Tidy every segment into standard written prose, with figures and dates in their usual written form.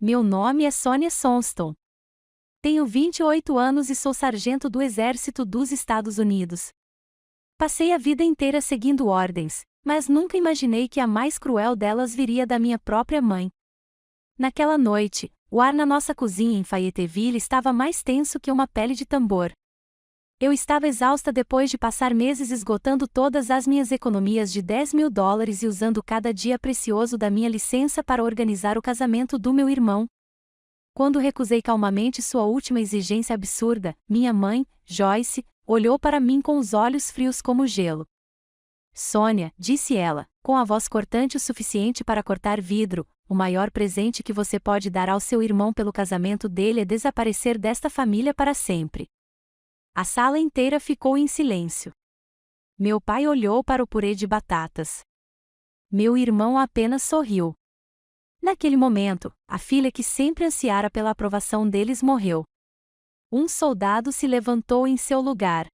Meu nome é Sonia Sonston. Tenho 28 anos e sou sargento do Exército dos Estados Unidos. Passei a vida inteira seguindo ordens, mas nunca imaginei que a mais cruel delas viria da minha própria mãe. Naquela noite, o ar na nossa cozinha em Fayetteville estava mais tenso que uma pele de tambor. Eu estava exausta depois de passar meses esgotando todas as minhas economias de $10.000 e usando cada dia precioso da minha licença para organizar o casamento do meu irmão. Quando recusei calmamente sua última exigência absurda, minha mãe, Joyce, olhou para mim com os olhos frios como gelo. Sônia, disse ela, com a voz cortante o suficiente para cortar vidro, o maior presente que você pode dar ao seu irmão pelo casamento dele é desaparecer desta família para sempre. A sala inteira ficou em silêncio. Meu pai olhou para o purê de batatas. Meu irmão apenas sorriu. Naquele momento, a filha que sempre ansiara pela aprovação deles morreu. Um soldado se levantou em seu lugar.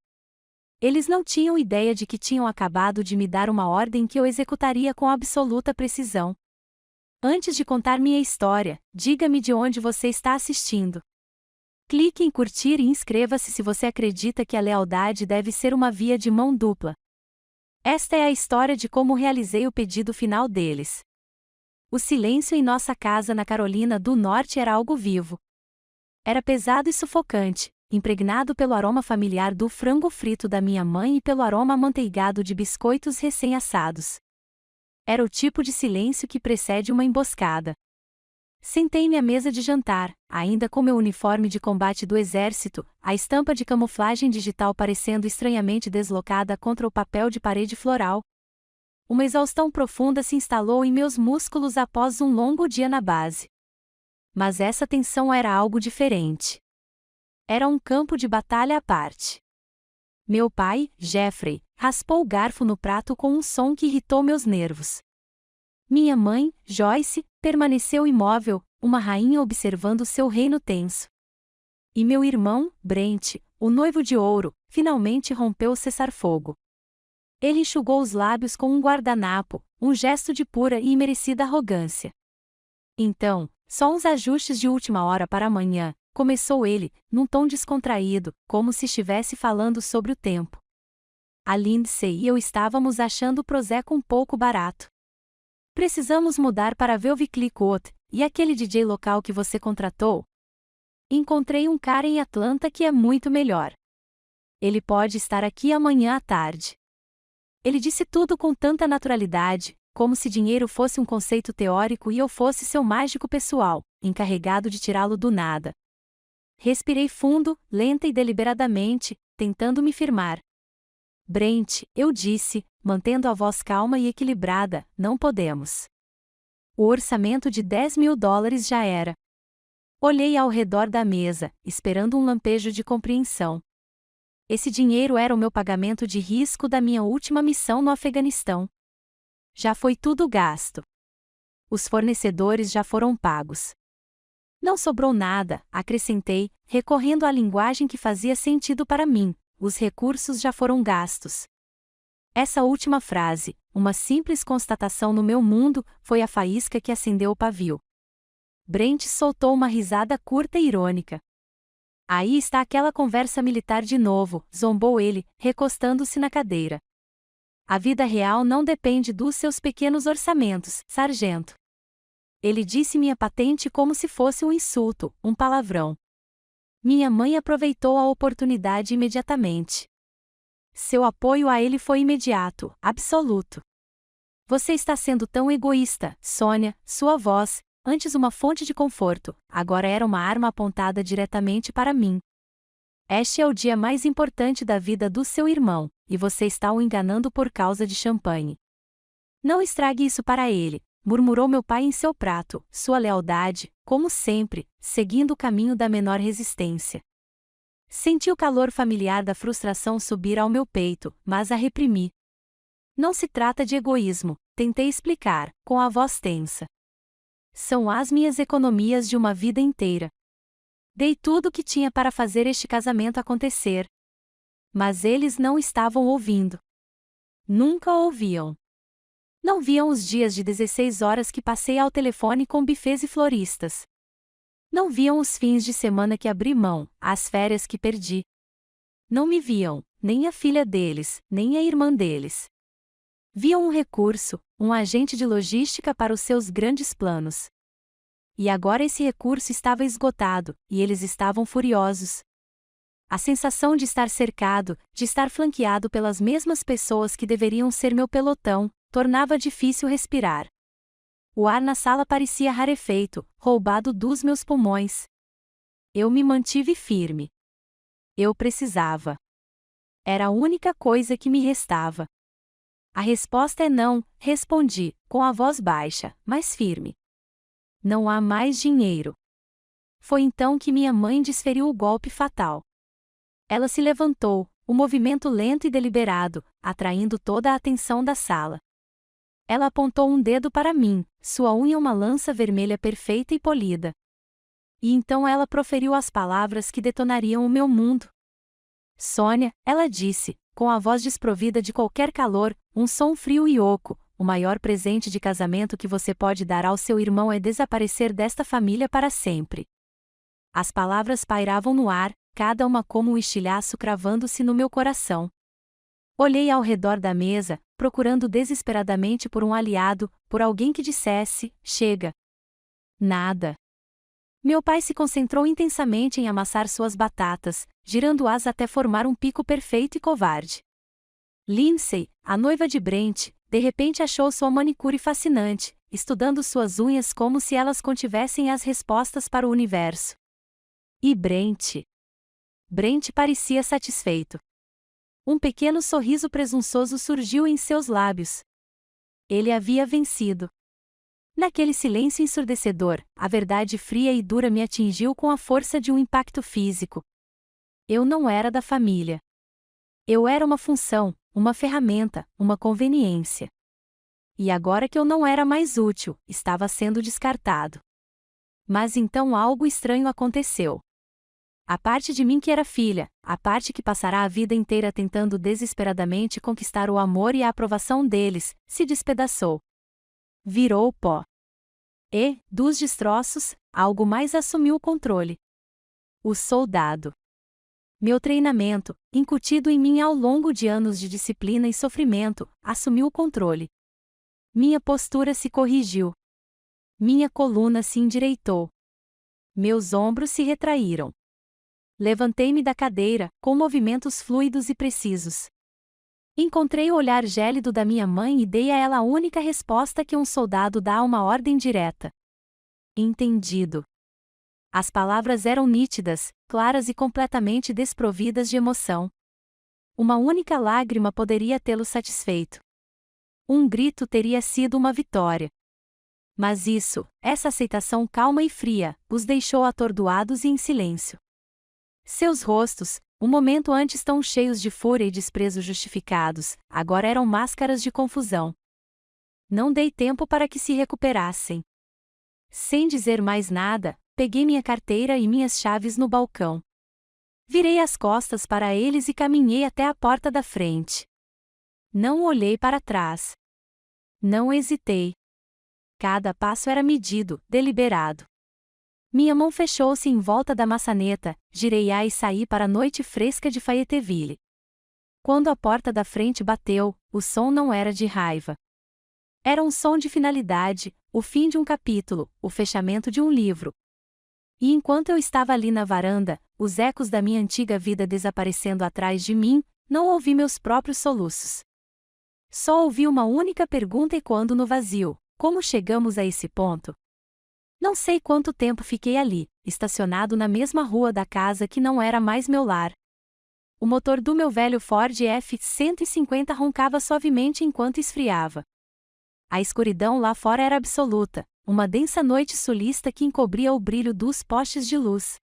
Eles não tinham ideia de que tinham acabado de me dar uma ordem que eu executaria com absoluta precisão. Antes de contar minha história, diga-me de onde você está assistindo. Clique em curtir e inscreva-se se você acredita que a lealdade deve ser uma via de mão dupla. Esta é a história de como realizei o pedido final deles. O silêncio em nossa casa na Carolina do Norte era algo vivo. Era pesado e sufocante, impregnado pelo aroma familiar do frango frito da minha mãe e pelo aroma amanteigado de biscoitos recém-assados. Era o tipo de silêncio que precede uma emboscada. Sentei-me à mesa de jantar, ainda com meu uniforme de combate do exército, a estampa de camuflagem digital parecendo estranhamente deslocada contra o papel de parede floral. Uma exaustão profunda se instalou em meus músculos após um longo dia na base. Mas essa tensão era algo diferente. Era um campo de batalha à parte. Meu pai, Jeffrey, raspou o garfo no prato com um som que irritou meus nervos. Minha mãe, Joyce, permaneceu imóvel, uma rainha observando seu reino tenso. E meu irmão, Brent, o noivo de ouro, finalmente rompeu o cessar-fogo. Ele enxugou os lábios com um guardanapo, um gesto de pura e imerecida arrogância. Então, só uns ajustes de última hora para amanhã, começou ele, num tom descontraído, como se estivesse falando sobre o tempo. A Lindsay e eu estávamos achando o Prosecco um pouco barato. Precisamos mudar para Velvicli Court, e aquele DJ local que você contratou? Encontrei um cara em Atlanta que é muito melhor. Ele pode estar aqui amanhã à tarde. Ele disse tudo com tanta naturalidade, como se dinheiro fosse um conceito teórico e eu fosse seu mágico pessoal, encarregado de tirá-lo do nada. Respirei fundo, lenta e deliberadamente, tentando me firmar. Brent, eu disse, mantendo a voz calma e equilibrada, não podemos. O orçamento de $10.000 já era. Olhei ao redor da mesa, esperando um lampejo de compreensão. Esse dinheiro era o meu pagamento de risco da minha última missão no Afeganistão. Já foi tudo gasto. Os fornecedores já foram pagos. Não sobrou nada, acrescentei, recorrendo à linguagem que fazia sentido para mim. Os recursos já foram gastos. Essa última frase, uma simples constatação no meu mundo, foi a faísca que acendeu o pavio. Brent soltou uma risada curta e irônica. Aí está aquela conversa militar de novo, zombou ele, recostando-se na cadeira. A vida real não depende dos seus pequenos orçamentos, sargento. Ele disse minha patente como se fosse um insulto, um palavrão. Minha mãe aproveitou a oportunidade imediatamente. Seu apoio a ele foi imediato, absoluto. Você está sendo tão egoísta, Sônia, sua voz, antes uma fonte de conforto, agora era uma arma apontada diretamente para mim. Este é o dia mais importante da vida do seu irmão, e você está o enganando por causa de champanhe. Não estrague isso para ele, murmurou meu pai em seu prato, sua lealdade, como sempre, seguindo o caminho da menor resistência. Senti o calor familiar da frustração subir ao meu peito, mas a reprimi. Não se trata de egoísmo, tentei explicar, com a voz tensa. São as minhas economias de uma vida inteira. Dei tudo o que tinha para fazer este casamento acontecer. Mas eles não estavam ouvindo. Nunca ouviam. Não viam os dias de 16 horas que passei ao telefone com bufês e floristas. Não viam os fins de semana que abri mão, as férias que perdi. Não me viam, nem a filha deles, nem a irmã deles. Viam um recurso, um agente de logística para os seus grandes planos. E agora esse recurso estava esgotado, e eles estavam furiosos. A sensação de estar cercado, de estar flanqueado pelas mesmas pessoas que deveriam ser meu pelotão, tornava difícil respirar. O ar na sala parecia rarefeito, roubado dos meus pulmões. Eu me mantive firme. Eu precisava. Era a única coisa que me restava. A resposta é não, respondi, com a voz baixa, mas firme. Não há mais dinheiro. Foi então que minha mãe desferiu o golpe fatal. Ela se levantou, o movimento lento e deliberado, atraindo toda a atenção da sala. Ela apontou um dedo para mim, sua unha uma lança vermelha perfeita e polida. E então ela proferiu as palavras que detonariam o meu mundo. Sônia, ela disse, com a voz desprovida de qualquer calor, um som frio e oco, o maior presente de casamento que você pode dar ao seu irmão é desaparecer desta família para sempre. As palavras pairavam no ar, cada uma como um estilhaço cravando-se no meu coração. Olhei ao redor da mesa, procurando desesperadamente por um aliado, por alguém que dissesse, chega. Nada. Meu pai se concentrou intensamente em amassar suas batatas, girando-as até formar um pico perfeito e covarde. Lindsay, a noiva de Brent, de repente achou sua manicure fascinante, estudando suas unhas como se elas contivessem as respostas para o universo. E Brent? Brent parecia satisfeito. Um pequeno sorriso presunçoso surgiu em seus lábios. Ele havia vencido. Naquele silêncio ensurdecedor, a verdade fria e dura me atingiu com a força de um impacto físico. Eu não era da família. Eu era uma função, uma ferramenta, uma conveniência. E agora que eu não era mais útil, estava sendo descartado. Mas então algo estranho aconteceu. A parte de mim que era filha, a parte que passará a vida inteira tentando desesperadamente conquistar o amor e a aprovação deles, se despedaçou. Virou pó. E, dos destroços, algo mais assumiu o controle. O soldado. Meu treinamento, incutido em mim ao longo de anos de disciplina e sofrimento, assumiu o controle. Minha postura se corrigiu. Minha coluna se endireitou. Meus ombros se retraíram. Levantei-me da cadeira, com movimentos fluidos e precisos. Encontrei o olhar gélido da minha mãe e dei a ela a única resposta que um soldado dá a uma ordem direta. Entendido. As palavras eram nítidas, claras e completamente desprovidas de emoção. Uma única lágrima poderia tê-lo satisfeito. Um grito teria sido uma vitória. Mas isso, essa aceitação calma e fria, os deixou atordoados e em silêncio. Seus rostos, um momento antes tão cheios de fúria e desprezo justificados, agora eram máscaras de confusão. Não dei tempo para que se recuperassem. Sem dizer mais nada, peguei minha carteira e minhas chaves no balcão. Virei as costas para eles e caminhei até a porta da frente. Não olhei para trás. Não hesitei. Cada passo era medido, deliberado. Minha mão fechou-se em volta da maçaneta, girei-a e saí para a noite fresca de Fayetteville. Quando a porta da frente bateu, o som não era de raiva. Era um som de finalidade, o fim de um capítulo, o fechamento de um livro. E enquanto eu estava ali na varanda, os ecos da minha antiga vida desaparecendo atrás de mim, não ouvi meus próprios soluços. Só ouvi uma única pergunta ecoando no vazio: como chegamos a esse ponto? Não sei quanto tempo fiquei ali, estacionado na mesma rua da casa que não era mais meu lar. O motor do meu velho Ford F-150 roncava suavemente enquanto esfriava. A escuridão lá fora era absoluta, uma densa noite sulista que encobria o brilho dos postes de luz.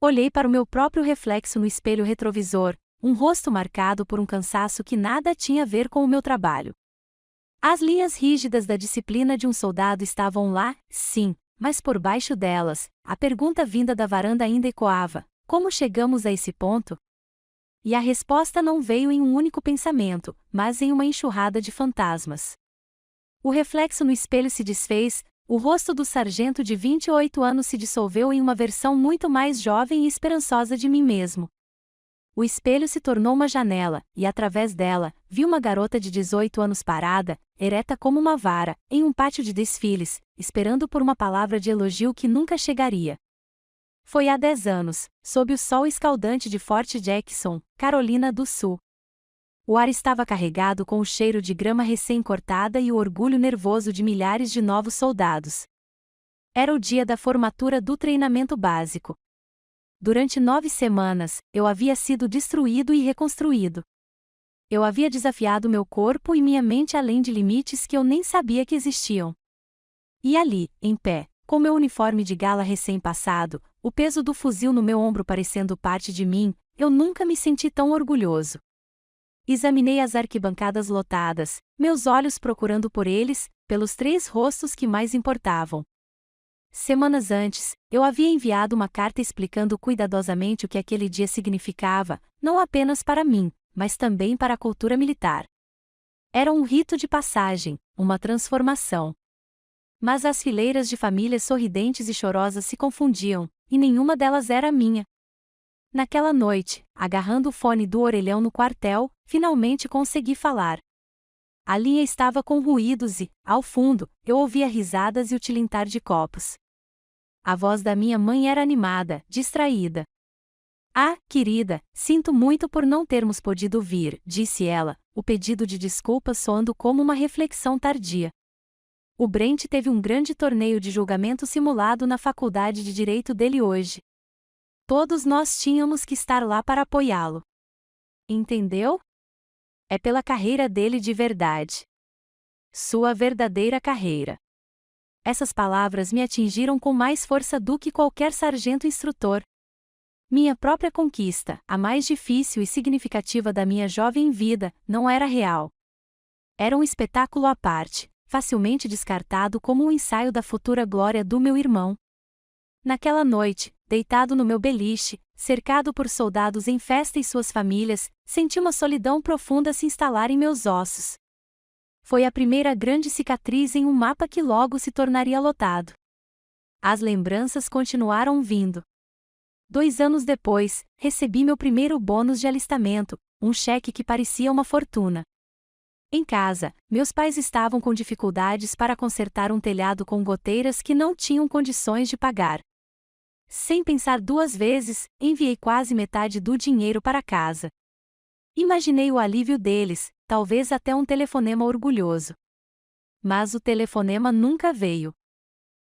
Olhei para o meu próprio reflexo no espelho retrovisor, um rosto marcado por um cansaço que nada tinha a ver com o meu trabalho. As linhas rígidas da disciplina de um soldado estavam lá, sim, mas por baixo delas, a pergunta vinda da varanda ainda ecoava: como chegamos a esse ponto? E a resposta não veio em um único pensamento, mas em uma enxurrada de fantasmas. O reflexo no espelho se desfez, O rosto do sargento de 28 anos se dissolveu em uma versão muito mais jovem e esperançosa de mim mesmo. O espelho se tornou uma janela, e através dela, vi uma garota de 18 anos parada, ereta como uma vara, em um pátio de desfiles, esperando por uma palavra de elogio que nunca chegaria. Foi há 10 anos, sob o sol escaldante de Fort Jackson, Carolina do Sul. O ar estava carregado com o cheiro de grama recém-cortada e o orgulho nervoso de milhares de novos soldados. Era o dia da formatura do treinamento básico. Durante 9 semanas, eu havia sido destruído e reconstruído. Eu havia desafiado meu corpo e minha mente além de limites que eu nem sabia que existiam. E ali, em pé, com meu uniforme de gala recém-passado, o peso do fuzil no meu ombro parecendo parte de mim, eu nunca me senti tão orgulhoso. Examinei as arquibancadas lotadas, meus olhos procurando por eles, pelos 3 rostos que mais importavam. Semanas antes, eu havia enviado uma carta explicando cuidadosamente o que aquele dia significava, não apenas para mim, mas também para a cultura militar. Era um rito de passagem, uma transformação. Mas as fileiras de famílias sorridentes e chorosas se confundiam, e nenhuma delas era minha. Naquela noite, agarrando o fone do orelhão no quartel, finalmente consegui falar. A linha estava com ruídos e, ao fundo, eu ouvia risadas e o tilintar de copos. A voz da minha mãe era animada, distraída. Ah, querida, sinto muito por não termos podido vir, disse ela, o pedido de desculpas soando como uma reflexão tardia. O Brent teve um grande torneio de julgamento simulado na faculdade de direito dele hoje. Todos nós tínhamos que estar lá para apoiá-lo. Entendeu? É pela carreira dele de verdade. Sua verdadeira carreira. Essas palavras me atingiram com mais força do que qualquer sargento instrutor. Minha própria conquista, a mais difícil e significativa da minha jovem vida, não era real. Era um espetáculo à parte, facilmente descartado como um ensaio da futura glória do meu irmão. Naquela noite, deitado no meu beliche, cercado por soldados em festa e suas famílias, senti uma solidão profunda se instalar em meus ossos. Foi a primeira grande cicatriz em um mapa que logo se tornaria lotado. As lembranças continuaram vindo. 2 anos depois, recebi meu primeiro bônus de alistamento, um cheque que parecia uma fortuna. Em casa, meus pais estavam com dificuldades para consertar um telhado com goteiras que não tinham condições de pagar. Sem pensar 2 vezes, enviei quase metade do dinheiro para casa. Imaginei o alívio deles, talvez até um telefonema orgulhoso. Mas o telefonema nunca veio.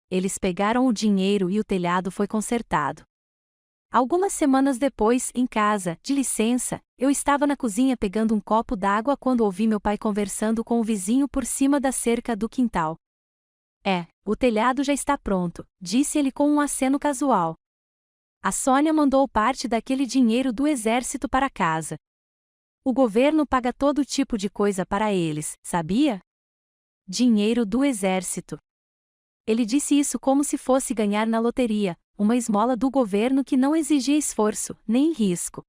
Eles pegaram o dinheiro e o telhado foi consertado. Algumas semanas depois, em casa, de licença, eu estava na cozinha pegando um copo d'água quando ouvi meu pai conversando com o vizinho por cima da cerca do quintal. O telhado já está pronto, disse ele com um aceno casual. A Sônia mandou parte daquele dinheiro do exército para casa. O governo paga todo tipo de coisa para eles, sabia? Dinheiro do exército. Ele disse isso como se fosse ganhar na loteria, uma esmola do governo que não exigia esforço, nem risco.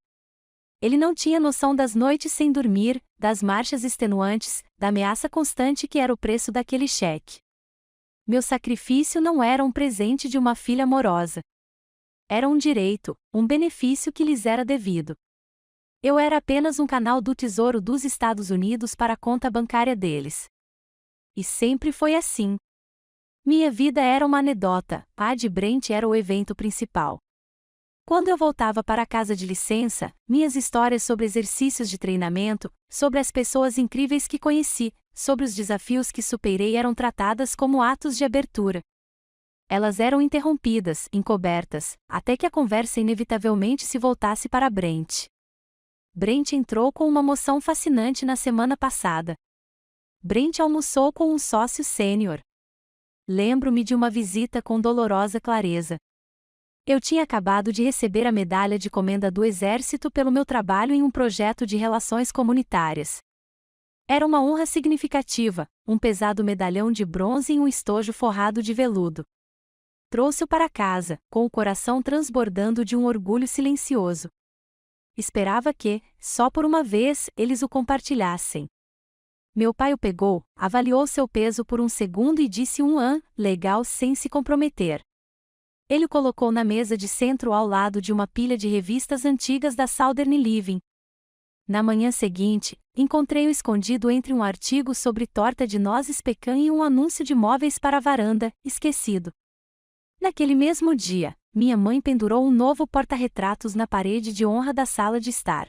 Ele não tinha noção das noites sem dormir, das marchas extenuantes, da ameaça constante que era o preço daquele cheque. Meu sacrifício não era um presente de uma filha amorosa. Era um direito, um benefício que lhes era devido. Eu era apenas um canal do Tesouro dos Estados Unidos para a conta bancária deles. E sempre foi assim. Minha vida era uma anedota, a de Brent era o evento principal. Quando eu voltava para a casa de licença, minhas histórias sobre exercícios de treinamento, sobre as pessoas incríveis que conheci, sobre os desafios que superei eram tratadas como atos de abertura. Elas eram interrompidas, encobertas, até que a conversa inevitavelmente se voltasse para Brent. Brent entrou com uma moção fascinante na semana passada. Brent almoçou com um sócio sênior. Lembro-me de uma visita com dolorosa clareza. Eu tinha acabado de receber a medalha de comenda do Exército pelo meu trabalho em um projeto de relações comunitárias. Era uma honra significativa, um pesado medalhão de bronze em um estojo forrado de veludo. Trouxe-o para casa, com o coração transbordando de um orgulho silencioso. Esperava que, só por uma vez, eles o compartilhassem. Meu pai o pegou, avaliou seu peso por um segundo e disse legal sem se comprometer. Ele o colocou na mesa de centro ao lado de uma pilha de revistas antigas da Southern Living. Na manhã seguinte, encontrei-o escondido entre um artigo sobre torta de nozes pecan e um anúncio de móveis para a varanda, esquecido. Naquele mesmo dia, minha mãe pendurou um novo porta-retratos na parede de honra da sala de estar.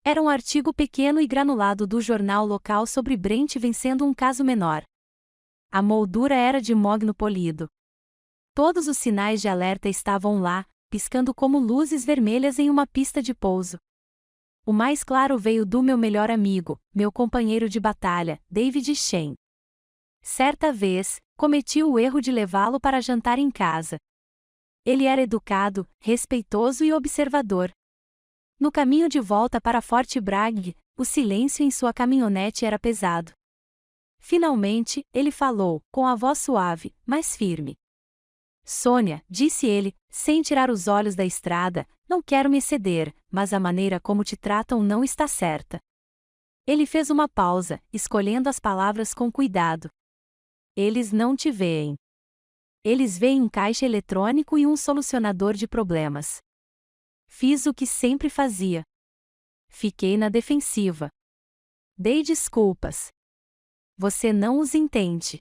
Era um artigo pequeno e granulado do jornal local sobre Brent vencendo um caso menor. A moldura era de mogno polido. Todos os sinais de alerta estavam lá, piscando como luzes vermelhas em uma pista de pouso. O mais claro veio do meu melhor amigo, meu companheiro de batalha, David Shen. Certa vez, cometi o erro de levá-lo para jantar em casa. Ele era educado, respeitoso e observador. No caminho de volta para Fort Bragg, o silêncio em sua caminhonete era pesado. Finalmente, ele falou, com a voz suave, mas firme. Sônia, disse ele, sem tirar os olhos da estrada, não quero me exceder, mas a maneira como te tratam não está certa. Ele fez uma pausa, escolhendo as palavras com cuidado. Eles não te veem. Eles veem um caixa eletrônico e um solucionador de problemas. Fiz o que sempre fazia. Fiquei na defensiva. Dei desculpas. Você não os entende.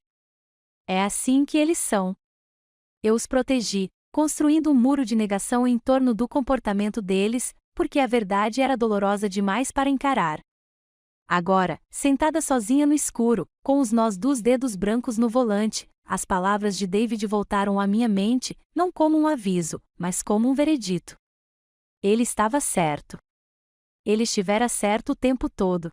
É assim que eles são. Eu os protegi, construindo um muro de negação em torno do comportamento deles, porque a verdade era dolorosa demais para encarar. Agora, sentada sozinha no escuro, com os nós dos dedos brancos no volante, as palavras de David voltaram à minha mente, não como um aviso, mas como um veredito. Ele estava certo. Ele estivera certo o tempo todo.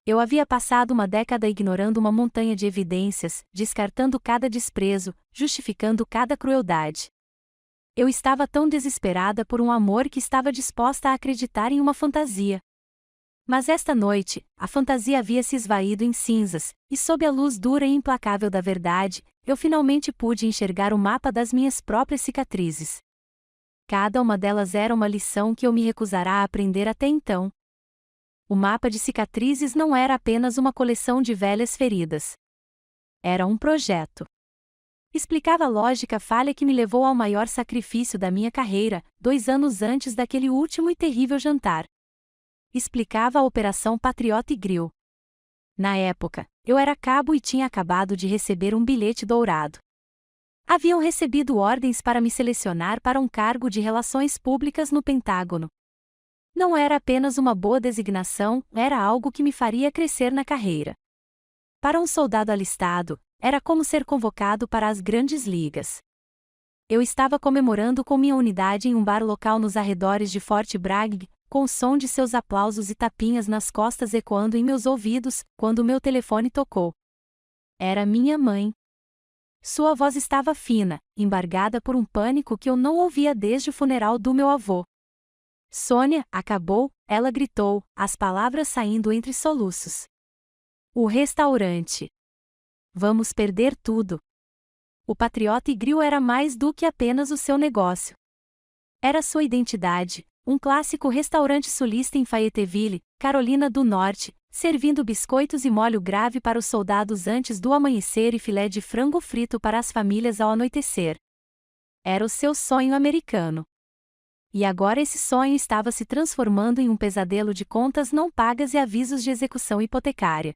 Eu havia passado uma década ignorando uma montanha de evidências, descartando cada desprezo, justificando cada crueldade. Eu estava tão desesperada por um amor que estava disposta a acreditar em uma fantasia. Mas esta noite, a fantasia havia se esvaído em cinzas, e sob a luz dura e implacável da verdade, eu finalmente pude enxergar o mapa das minhas próprias cicatrizes. Cada uma delas era uma lição que eu me recusara a aprender até então. O mapa de cicatrizes não era apenas uma coleção de velhas feridas. Era um projeto. Explicava a lógica falha que me levou ao maior sacrifício da minha carreira, 2 anos antes daquele último e terrível jantar. Explicava a Operação Patriot Grill. Na época, eu era cabo e tinha acabado de receber um bilhete dourado. Haviam recebido ordens para me selecionar para um cargo de relações públicas no Pentágono. Não era apenas uma boa designação, era algo que me faria crescer na carreira. Para um soldado alistado, era como ser convocado para as grandes ligas. Eu estava comemorando com minha unidade em um bar local nos arredores de Fort Bragg, com o som de seus aplausos e tapinhas nas costas ecoando em meus ouvidos, quando meu telefone tocou. Era minha mãe. Sua voz estava fina, embargada por um pânico que eu não ouvia desde o funeral do meu avô. Sônia, acabou, ela gritou, as palavras saindo entre soluços. O restaurante. Vamos perder tudo. O Patriot Grill era mais do que apenas o seu negócio. Era sua identidade, um clássico restaurante sulista em Fayetteville, Carolina do Norte, servindo biscoitos e molho grave para os soldados antes do amanhecer e filé de frango frito para as famílias ao anoitecer. Era o seu sonho americano. E agora esse sonho estava se transformando em um pesadelo de contas não pagas e avisos de execução hipotecária.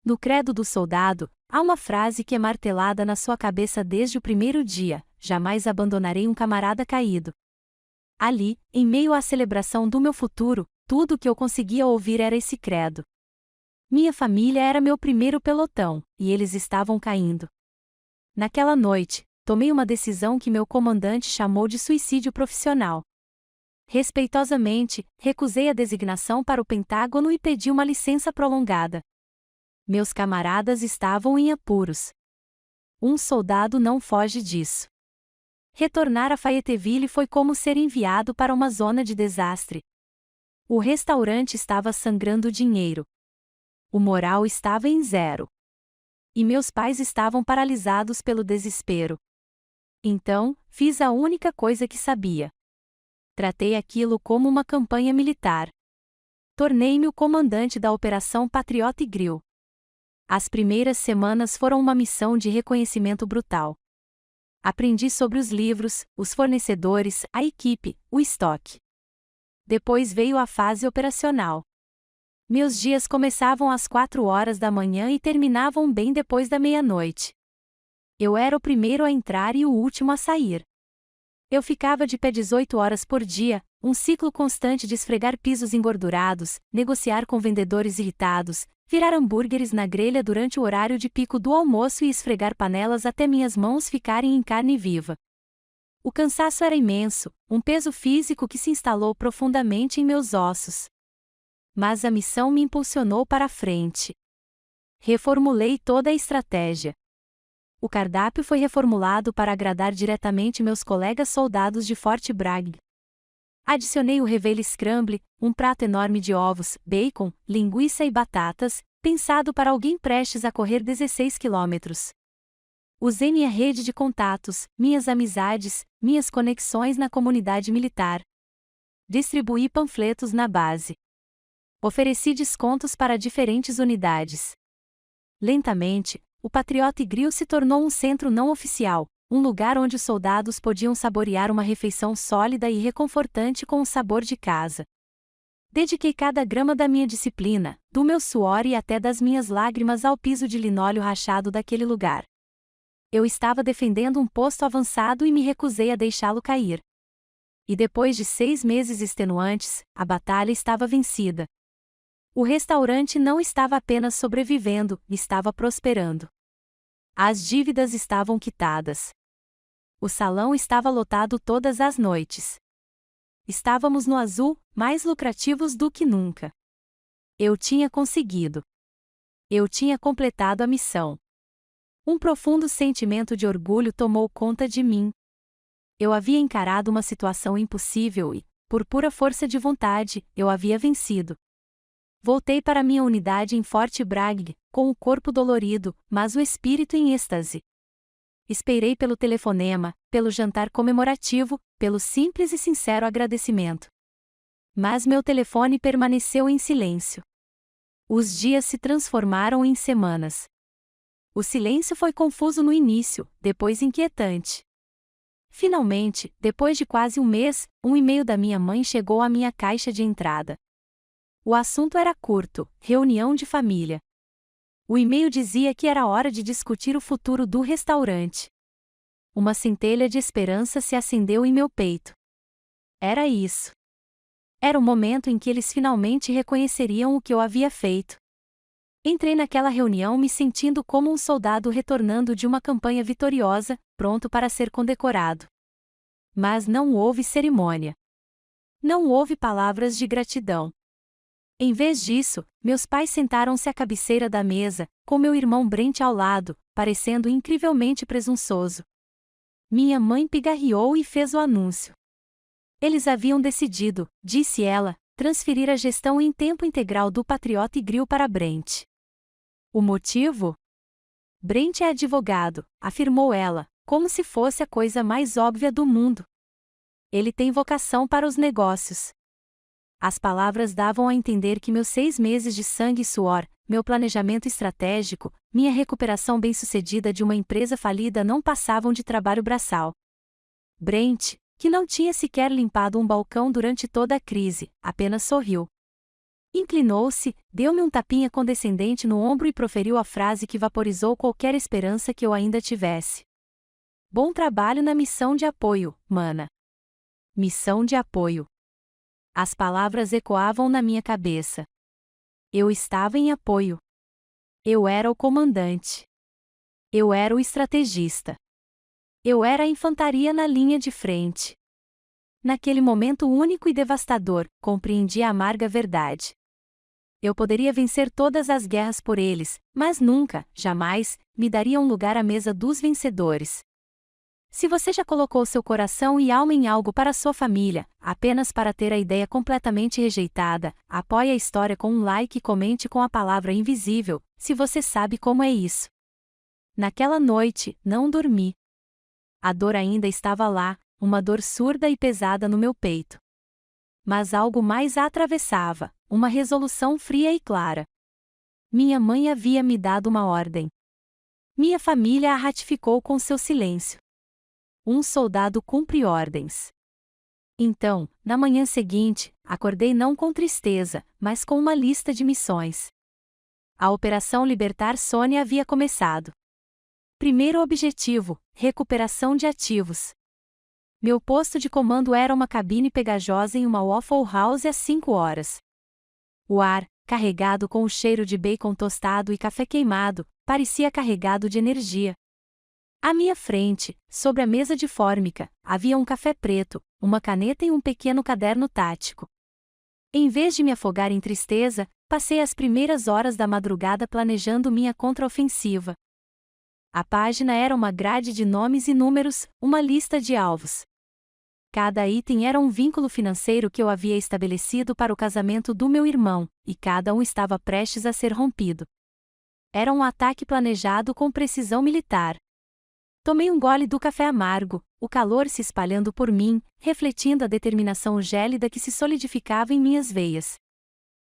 No credo do soldado, há uma frase que é martelada na sua cabeça desde o primeiro dia: jamais abandonarei um camarada caído. Ali, em meio à celebração do meu futuro, tudo o que eu conseguia ouvir era esse credo. Minha família era meu primeiro pelotão, e eles estavam caindo. Naquela noite, tomei uma decisão que meu comandante chamou de suicídio profissional. Respeitosamente, recusei a designação para o Pentágono e pedi uma licença prolongada. Meus camaradas estavam em apuros. Um soldado não foge disso. Retornar a Fayetteville foi como ser enviado para uma zona de desastre. O restaurante estava sangrando dinheiro. O moral estava em zero. E meus pais estavam paralisados pelo desespero. Então, fiz a única coisa que sabia. Tratei aquilo como uma campanha militar. Tornei-me o comandante da Operação Patriot Grill. As primeiras semanas foram uma missão de reconhecimento brutal. Aprendi sobre os livros, os fornecedores, a equipe, o estoque. Depois veio a fase operacional. Meus dias começavam às 4 horas da manhã e terminavam bem depois da meia-noite. Eu era o primeiro a entrar e o último a sair. Eu ficava de pé 18 horas por dia, um ciclo constante de esfregar pisos engordurados, negociar com vendedores irritados, virar hambúrgueres na grelha durante o horário de pico do almoço e esfregar panelas até minhas mãos ficarem em carne viva. O cansaço era imenso, um peso físico que se instalou profundamente em meus ossos. Mas a missão me impulsionou para a frente. Reformulei toda a estratégia. O cardápio foi reformulado para agradar diretamente meus colegas soldados de Fort Bragg. Adicionei o Reveille Scramble, um prato enorme de ovos, bacon, linguiça e batatas, pensado para alguém prestes a correr 16 quilômetros. Usei minha rede de contatos, minhas amizades, minhas conexões na comunidade militar. Distribuí panfletos na base. Ofereci descontos para diferentes unidades. Lentamente, o Patriot Grill se tornou um centro não oficial, um lugar onde os soldados podiam saborear uma refeição sólida e reconfortante com o sabor de casa. Dediquei cada grama da minha disciplina, do meu suor e até das minhas lágrimas ao piso de linóleo rachado daquele lugar. Eu estava defendendo um posto avançado e me recusei a deixá-lo cair. E depois de 6 meses extenuantes, a batalha estava vencida. O restaurante não estava apenas sobrevivendo, estava prosperando. As dívidas estavam quitadas. O salão estava lotado todas as noites. Estávamos no azul, mais lucrativos do que nunca. Eu tinha conseguido. Eu tinha completado a missão. Um profundo sentimento de orgulho tomou conta de mim. Eu havia encarado uma situação impossível e, por pura força de vontade, eu havia vencido. Voltei para minha unidade em Fort Bragg, com o corpo dolorido, mas o espírito em êxtase. Esperei pelo telefonema, pelo jantar comemorativo, pelo simples e sincero agradecimento. Mas meu telefone permaneceu em silêncio. Os dias se transformaram em semanas. O silêncio foi confuso no início, depois inquietante. Finalmente, depois de quase um mês, um e-mail da minha mãe chegou à minha caixa de entrada. O assunto era curto: reunião de família. O e-mail dizia que era hora de discutir o futuro do restaurante. Uma centelha de esperança se acendeu em meu peito. Era isso. Era o momento em que eles finalmente reconheceriam o que eu havia feito. Entrei naquela reunião me sentindo como um soldado retornando de uma campanha vitoriosa, pronto para ser condecorado. Mas não houve cerimônia. Não houve palavras de gratidão. Em vez disso, meus pais sentaram-se à cabeceira da mesa, com meu irmão Brent ao lado, parecendo incrivelmente presunçoso. Minha mãe pigarreou e fez o anúncio. Eles haviam decidido, disse ela, transferir a gestão em tempo integral do Patriot Grill para Brent. O motivo? Brent é advogado, afirmou ela, como se fosse a coisa mais óbvia do mundo. Ele tem vocação para os negócios. As palavras davam a entender que meus 6 meses de sangue e suor, meu planejamento estratégico, minha recuperação bem-sucedida de uma empresa falida não passavam de trabalho braçal. Brent, que não tinha sequer limpado um balcão durante toda a crise, apenas sorriu. Inclinou-se, deu-me um tapinha condescendente no ombro e proferiu a frase que vaporizou qualquer esperança que eu ainda tivesse. Bom trabalho na missão de apoio, mana. Missão de apoio. As palavras ecoavam na minha cabeça. Eu estava em apoio. Eu era o comandante. Eu era o estrategista. Eu era a infantaria na linha de frente. Naquele momento único e devastador, compreendi a amarga verdade. Eu poderia vencer todas as guerras por eles, mas nunca, jamais, me daria um lugar à mesa dos vencedores. Se você já colocou seu coração e alma em algo para sua família, apenas para ter a ideia completamente rejeitada, apoie a história com um like e comente com a palavra invisível, se você sabe como é isso. Naquela noite, não dormi. A dor ainda estava lá, uma dor surda e pesada no meu peito. Mas algo mais a atravessava, uma resolução fria e clara. minha mãe havia me dado uma ordem. Minha família a ratificou com seu silêncio. Um soldado cumpre ordens. Então, na manhã seguinte, acordei não com tristeza, mas com uma lista de missões. A Operação Libertar Sônia havia começado. Primeiro objetivo: recuperação de ativos. Meu posto de comando era uma cabine pegajosa em uma Waffle House às 5 horas. O ar, carregado com o cheiro de bacon tostado e café queimado, parecia carregado de energia. À minha frente, sobre a mesa de fórmica, havia um café preto, uma caneta e um pequeno caderno tático. Em vez de me afogar em tristeza, passei as primeiras horas da madrugada planejando minha contraofensiva. A página era uma grade de nomes e números, uma lista de alvos. Cada item era um vínculo financeiro que eu havia estabelecido para o casamento do meu irmão, e cada um estava prestes a ser rompido. Era um ataque planejado com precisão militar. Tomei um gole do café amargo, o calor se espalhando por mim, refletindo a determinação gélida que se solidificava em minhas veias.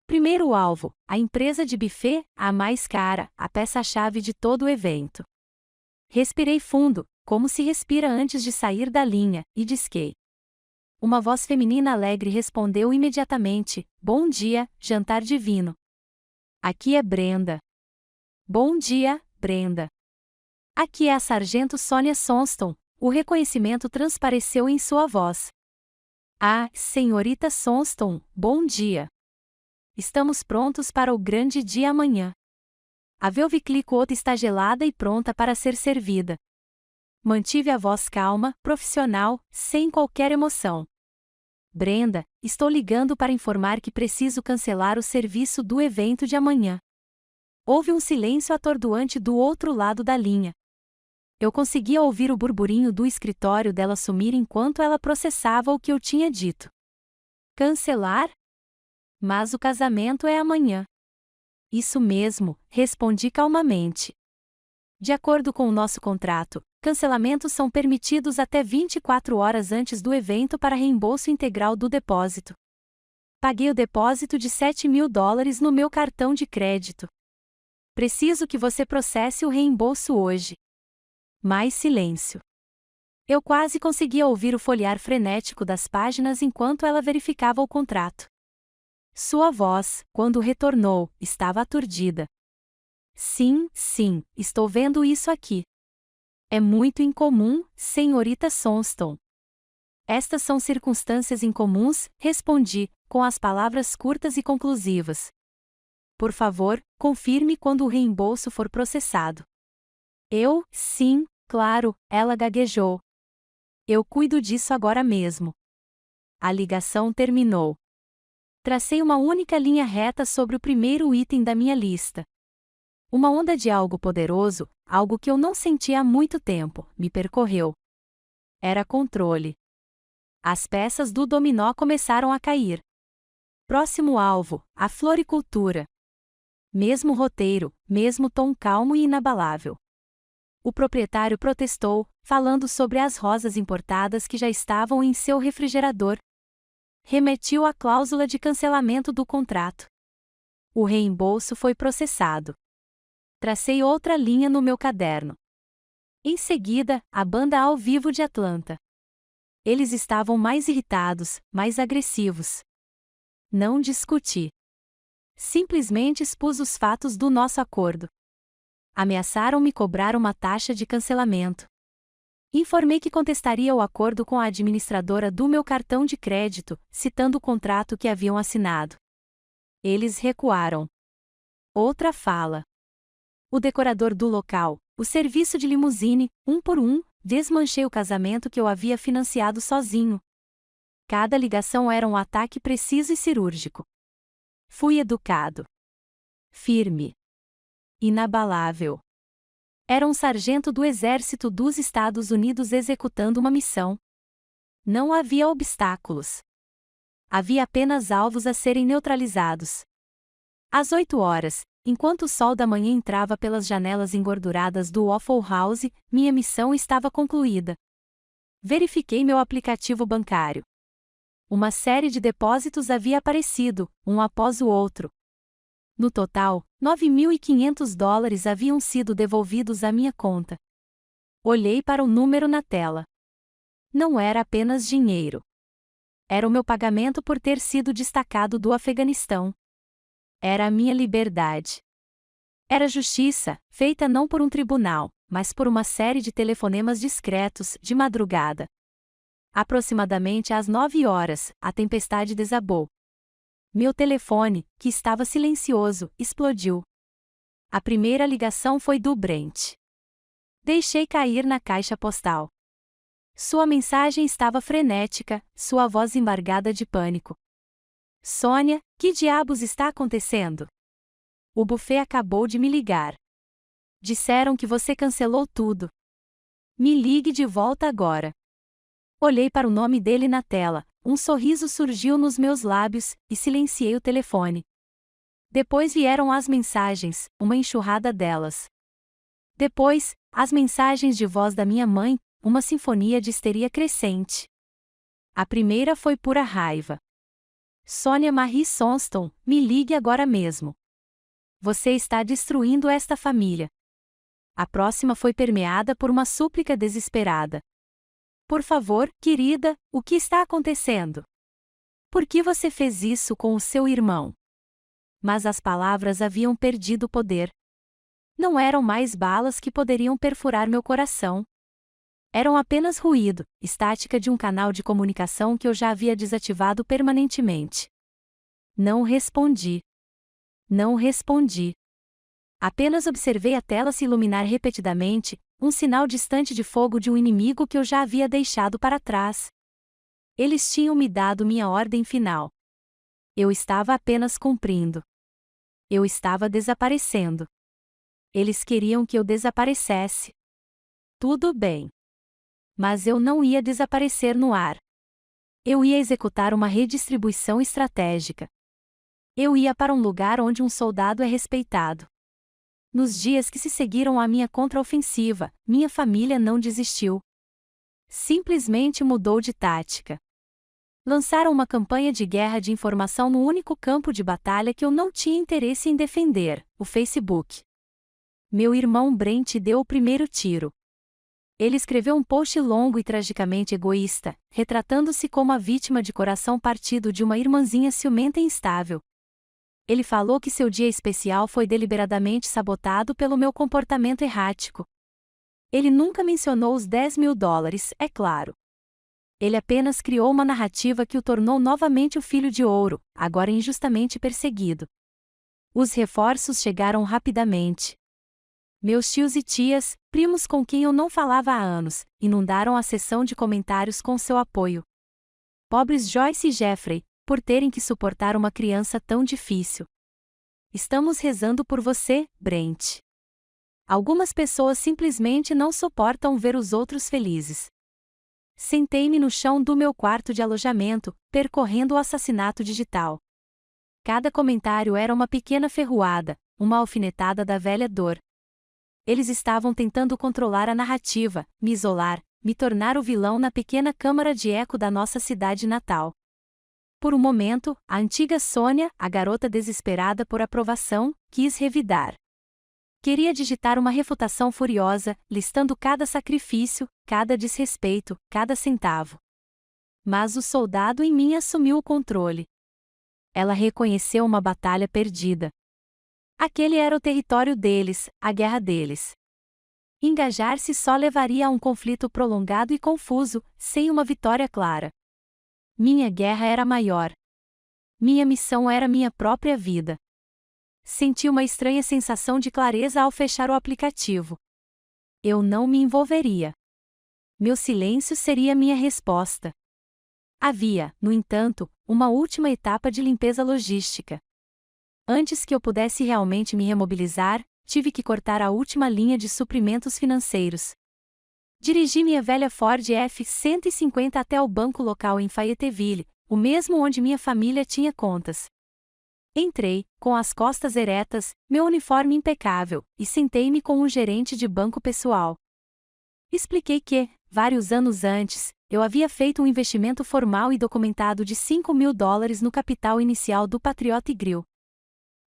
Primeiro alvo, a empresa de buffet, a mais cara, a peça-chave de todo o evento. Respirei fundo, como se respira antes de sair da linha, e disquei. Uma voz feminina alegre respondeu imediatamente: "Bom dia, jantar divino. Aqui é Brenda." "Bom dia, Brenda. Aqui é a Sargento Sônia Sonston." O reconhecimento transpareceu em sua voz. "Ah, senhorita Sonston, bom dia. Estamos prontos para o grande dia amanhã." A Velviclicota está gelada e pronta para ser servida. Mantive a voz calma, profissional, sem qualquer emoção. "Brenda, estou ligando para informar que preciso cancelar o serviço do evento de amanhã." Houve um silêncio atordoante do outro lado da linha. Eu conseguia ouvir o burburinho do escritório dela sumir enquanto ela processava o que eu tinha dito. "Cancelar? Mas o casamento é amanhã." "Isso mesmo," respondi calmamente. "De acordo com o nosso contrato, cancelamentos são permitidos até 24 horas antes do evento para reembolso integral do depósito. Paguei o depósito de $7.000 no meu cartão de crédito. Preciso que você processe o reembolso hoje." Mais silêncio. Eu quase conseguia ouvir o folhear frenético das páginas enquanto ela verificava o contrato. Sua voz, quando retornou, estava aturdida. Sim, estou vendo isso aqui. É muito incomum, senhorita Sonston." "Estas são circunstâncias incomuns," respondi, com as palavras curtas e conclusivas. "Por favor, confirme quando o reembolso for processado." Sim, claro," ela gaguejou. "Eu cuido disso agora mesmo." A ligação terminou. Tracei uma única linha reta sobre o primeiro item da minha lista. Uma onda de algo poderoso, algo que eu não sentia há muito tempo, me percorreu. Era controle. As peças do dominó começaram a cair. Próximo alvo, a floricultura. Mesmo roteiro, mesmo tom calmo e inabalável. O proprietário protestou, falando sobre as rosas importadas que já estavam em seu refrigerador. Remetiu à cláusula de cancelamento do contrato. O reembolso foi processado. Tracei outra linha no meu caderno. Em seguida, a banda ao vivo de Atlanta. Eles estavam mais irritados, mais agressivos. Não discuti. Simplesmente expus os fatos do nosso acordo. Ameaçaram me cobrar uma taxa de cancelamento. Informei que contestaria o acordo com a administradora do meu cartão de crédito, citando o contrato que haviam assinado. Eles recuaram. Outra fala. O decorador do local, o serviço de limusine, um por um, desmanchei o casamento que eu havia financiado sozinho. Cada ligação era um ataque preciso e cirúrgico. Fui educado. Firme. Inabalável. Era um sargento do Exército dos Estados Unidos executando uma missão. Não havia obstáculos. Havia apenas alvos a serem neutralizados. Às 8 horas, enquanto o sol da manhã entrava pelas janelas engorduradas do Waffle House, minha missão estava concluída. Verifiquei meu aplicativo bancário. Uma série de depósitos havia aparecido, um após o outro. No total, $9.500 haviam sido devolvidos à minha conta. Olhei para o número na tela. Não era apenas dinheiro. Era o meu pagamento por ter sido destacado do Afeganistão. Era a minha liberdade. Era justiça, feita não por um tribunal, mas por uma série de telefonemas discretos, de madrugada. Aproximadamente às 9 horas, a tempestade desabou. Meu telefone, que estava silencioso, explodiu. A primeira ligação foi do Brent. Deixei cair na caixa postal. Sua mensagem estava frenética, sua voz embargada de pânico. Sônia, que diabos está acontecendo? O buffet acabou de me ligar. Disseram que você cancelou tudo. Me ligue de volta agora. Olhei para o nome dele na tela, um sorriso surgiu nos meus lábios, e silenciei o telefone. Depois vieram as mensagens, uma enxurrada delas. Depois, as mensagens de voz da minha mãe, uma sinfonia de histeria crescente. A primeira foi pura raiva. Sônia Marie Sonston, me ligue agora mesmo. Você está destruindo esta família. A próxima foi permeada por uma súplica desesperada. Por favor, querida, o que está acontecendo? Por que você fez isso com o seu irmão? Mas as palavras haviam perdido poder. Não eram mais balas que poderiam perfurar meu coração. Eram apenas ruído, estática de um canal de comunicação que eu já havia desativado permanentemente. Não respondi. Não respondi. Apenas observei a tela se iluminar repetidamente, um sinal distante de fogo de um inimigo que eu já havia deixado para trás. Eles tinham me dado minha ordem final. Eu estava apenas cumprindo. Eu estava desaparecendo. Eles queriam que eu desaparecesse. Tudo bem. Mas eu não ia desaparecer no ar. Eu ia executar uma redistribuição estratégica. Eu ia para um lugar onde um soldado é respeitado. Nos dias que se seguiram à minha contraofensiva, minha família não desistiu. Simplesmente mudou de tática. Lançaram uma campanha de guerra de informação no único campo de batalha que eu não tinha interesse em defender, o Facebook. Meu irmão Brent deu o primeiro tiro. Ele escreveu um post longo e tragicamente egoísta, retratando-se como a vítima de coração partido de uma irmãzinha ciumenta e instável. Ele falou que seu dia especial foi deliberadamente sabotado pelo meu comportamento errático. Ele nunca mencionou os $10.000, é claro. Ele apenas criou uma narrativa que o tornou novamente o filho de ouro, agora injustamente perseguido. Os reforços chegaram rapidamente. Meus tios e tias, primos com quem eu não falava há anos, inundaram a seção de comentários com seu apoio. Pobres Joyce e Jeffrey, por terem que suportar uma criança tão difícil. Estamos rezando por você, Brent. Algumas pessoas simplesmente não suportam ver os outros felizes. Sentei-me no chão do meu quarto de alojamento, percorrendo o assassinato digital. Cada comentário era uma pequena ferroada, uma alfinetada da velha dor. Eles estavam tentando controlar a narrativa, me isolar, me tornar o vilão na pequena câmara de eco da nossa cidade natal. Por um momento, a antiga Sônia, a garota desesperada por aprovação, quis revidar. Queria digitar uma refutação furiosa, listando cada sacrifício, cada desrespeito, cada centavo. Mas o soldado em mim assumiu o controle. Ela reconheceu uma batalha perdida. Aquele era o território deles, a guerra deles. Engajar-se só levaria a um conflito prolongado e confuso, sem uma vitória clara. Minha guerra era maior. Minha missão era minha própria vida. Senti uma estranha sensação de clareza ao fechar o aplicativo. Eu não me envolveria. Meu silêncio seria minha resposta. Havia, no entanto, uma última etapa de limpeza logística. Antes que eu pudesse realmente me remobilizar, tive que cortar a última linha de suprimentos financeiros. Dirigi minha velha Ford F-150 até o banco local em Fayetteville, o mesmo onde minha família tinha contas. Entrei, com as costas eretas, meu uniforme impecável, e sentei-me com um gerente de banco pessoal. Expliquei que, vários anos antes, eu havia feito um investimento formal e documentado de $5.000 no capital inicial do Patriot Grill.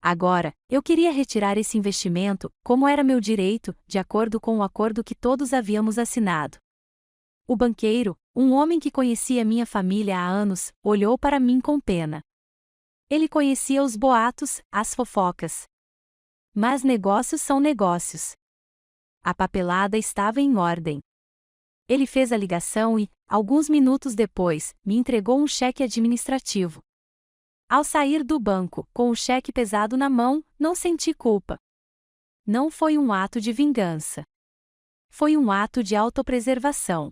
Agora, eu queria retirar esse investimento, como era meu direito, de acordo com o acordo que todos havíamos assinado. O banqueiro, um homem que conhecia minha família há anos, olhou para mim com pena. Ele conhecia os boatos, as fofocas. Mas negócios são negócios. A papelada estava em ordem. Ele fez a ligação e, alguns minutos depois, me entregou um cheque administrativo. Ao sair do banco, com o cheque pesado na mão, não senti culpa. Não foi um ato de vingança. Foi um ato de autopreservação.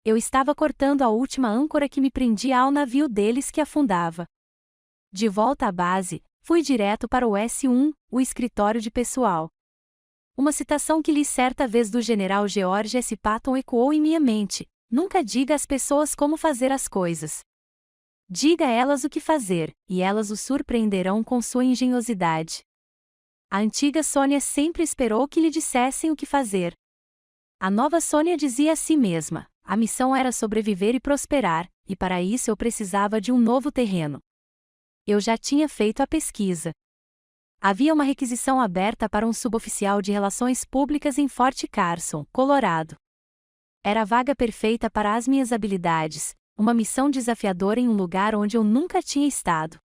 Eu estava cortando a última âncora que me prendia ao navio deles que afundava. De volta à base, fui direto para o S1, o escritório de pessoal. Uma citação que li certa vez do general George S. Patton ecoou em minha mente: nunca diga às pessoas como fazer as coisas. Diga a elas o que fazer, e elas o surpreenderão com sua engenhosidade. A antiga Sônia sempre esperou que lhe dissessem o que fazer. A nova Sônia dizia a si mesma: a missão era sobreviver e prosperar, e para isso eu precisava de um novo terreno. Eu já tinha feito a pesquisa. Havia uma requisição aberta para um suboficial de relações públicas em Fort Carson, Colorado. Era a vaga perfeita para as minhas habilidades, uma missão desafiadora em um lugar onde eu nunca tinha estado.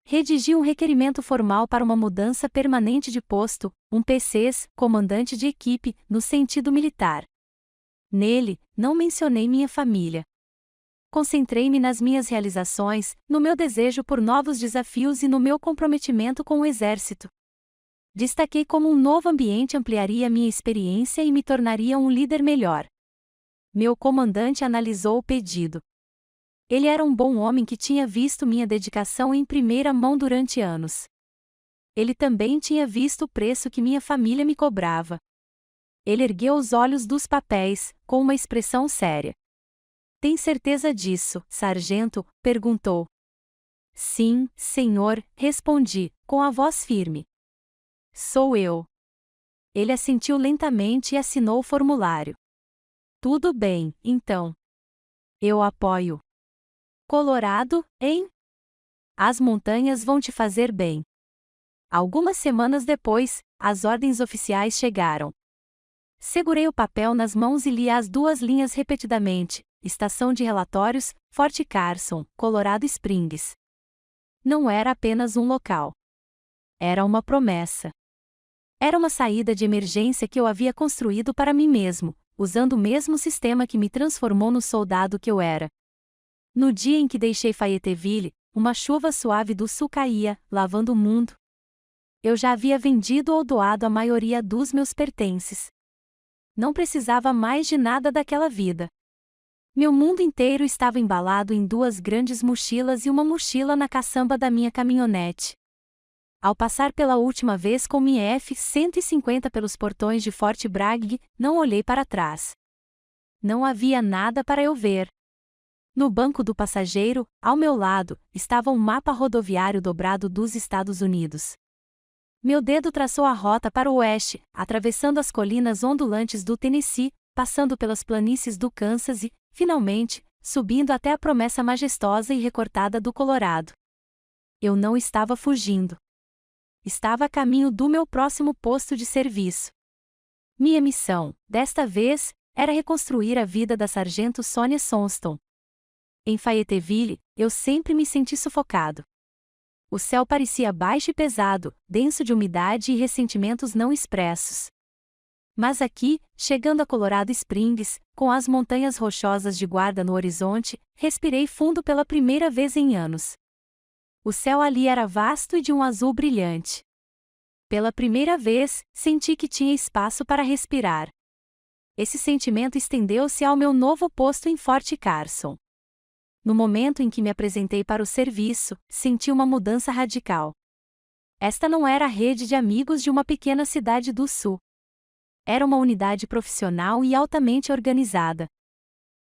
Redigi um requerimento formal para uma mudança permanente de posto, um PCs, comandante de equipe, no sentido militar. Nele, não mencionei minha família. Concentrei-me nas minhas realizações, no meu desejo por novos desafios e no meu comprometimento com o exército. Destaquei como um novo ambiente ampliaria minha experiência e me tornaria um líder melhor. Meu comandante analisou o pedido. Ele era um bom homem que tinha visto minha dedicação em primeira mão durante anos. Ele também tinha visto o preço que minha família me cobrava. Ele ergueu os olhos dos papéis, com uma expressão séria. Tem certeza disso, sargento? Perguntou. Sim, senhor, respondi, com a voz firme. Sou eu. Ele assentiu lentamente e assinou o formulário. Tudo bem, então. Eu apoio. Colorado, hein? As montanhas vão te fazer bem. Algumas semanas depois, as ordens oficiais chegaram. Segurei o papel nas mãos e li as duas linhas repetidamente. Estação de relatórios, Fort Carson, Colorado Springs. Não era apenas um local. Era uma promessa. Era uma saída de emergência que eu havia construído para mim mesmo, usando o mesmo sistema que me transformou no soldado que eu era. No dia em que deixei Fayetteville, uma chuva suave do sul caía, lavando o mundo. Eu já havia vendido ou doado a maioria dos meus pertences. Não precisava mais de nada daquela vida. Meu mundo inteiro estava embalado em duas grandes mochilas e uma mochila na caçamba da minha caminhonete. Ao passar pela última vez com minha F-150 pelos portões de Fort Bragg, não olhei para trás. Não havia nada para eu ver. No banco do passageiro, ao meu lado, estava um mapa rodoviário dobrado dos Estados Unidos. Meu dedo traçou a rota para o oeste, atravessando as colinas ondulantes do Tennessee, passando pelas planícies do Kansas e, finalmente, subindo até a promessa majestosa e recortada do Colorado. Eu não estava fugindo. Estava a caminho do meu próximo posto de serviço. Minha missão, desta vez, era reconstruir a vida da sargento Sonia Sonston. Em Fayetteville, eu sempre me senti sufocado. O céu parecia baixo e pesado, denso de umidade e ressentimentos não expressos. Mas aqui, chegando a Colorado Springs, com as montanhas rochosas de guarda no horizonte, respirei fundo pela primeira vez em anos. O céu ali era vasto e de um azul brilhante. Pela primeira vez, senti que tinha espaço para respirar. Esse sentimento estendeu-se ao meu novo posto em Fort Carson. No momento em que me apresentei para o serviço, senti uma mudança radical. Esta não era a rede de amigos de uma pequena cidade do sul. Era uma unidade profissional e altamente organizada.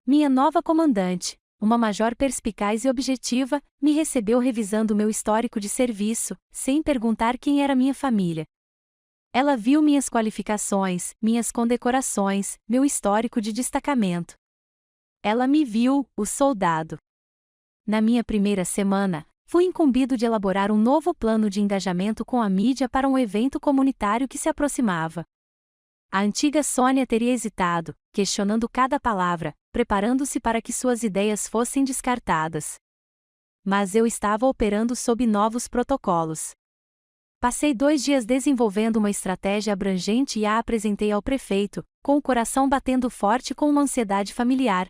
Minha nova comandante, uma major perspicaz e objetiva, me recebeu revisando meu histórico de serviço, sem perguntar quem era minha família. Ela viu minhas qualificações, minhas condecorações, meu histórico de destacamento. Ela me viu, o soldado. Na minha primeira semana, fui incumbido de elaborar um novo plano de engajamento com a mídia para um evento comunitário que se aproximava. A antiga Sônia teria hesitado, questionando cada palavra, preparando-se para que suas ideias fossem descartadas. Mas eu estava operando sob novos protocolos. Passei 2 dias desenvolvendo uma estratégia abrangente e a apresentei ao prefeito, com o coração batendo forte com uma ansiedade familiar.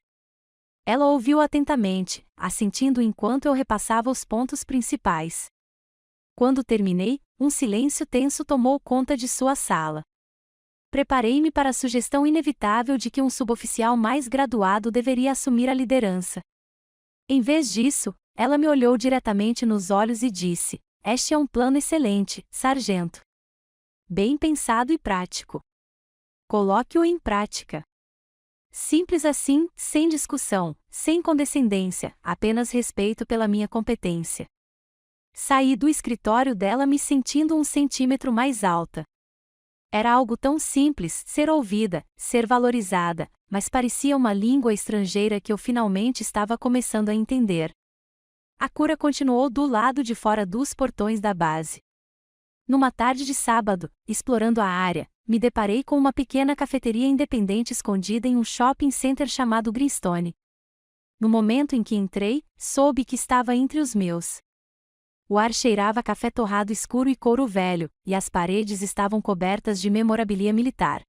Ela ouviu atentamente, assentindo enquanto eu repassava os pontos principais. Quando terminei, um silêncio tenso tomou conta de sua sala. Preparei-me para a sugestão inevitável de que um suboficial mais graduado deveria assumir a liderança. Em vez disso, ela me olhou diretamente nos olhos e disse: "Este é um plano excelente, sargento. Bem pensado e prático. Coloque-o em prática." Simples assim, sem discussão, sem condescendência, apenas respeito pela minha competência. Saí do escritório dela me sentindo 1 centímetro mais alta. Era algo tão simples, ser ouvida, ser valorizada, mas parecia uma língua estrangeira que eu finalmente estava começando a entender. A cura continuou do lado de fora dos portões da base. Numa tarde de sábado, explorando a área, me deparei com uma pequena cafeteria independente escondida em um shopping center chamado Greenstone. No momento em que entrei, soube que estava entre os meus. O ar cheirava a café torrado escuro e couro velho, e as paredes estavam cobertas de memorabilia militar.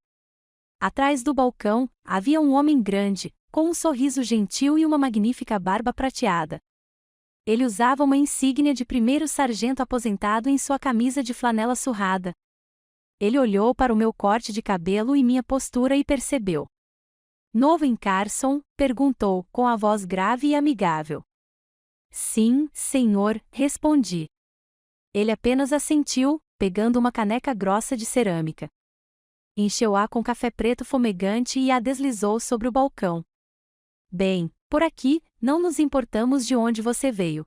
Atrás do balcão, havia um homem grande, com um sorriso gentil e uma magnífica barba prateada. Ele usava uma insígnia de primeiro sargento aposentado em sua camisa de flanela surrada. Ele olhou para o meu corte de cabelo e minha postura e percebeu. "Novo em Carson?" perguntou, com a voz grave e amigável. "Sim, senhor", respondi. Ele apenas assentiu, pegando uma caneca grossa de cerâmica. Encheu-a com café preto fumegante e a deslizou sobre o balcão. "Bem, por aqui, não nos importamos de onde você veio.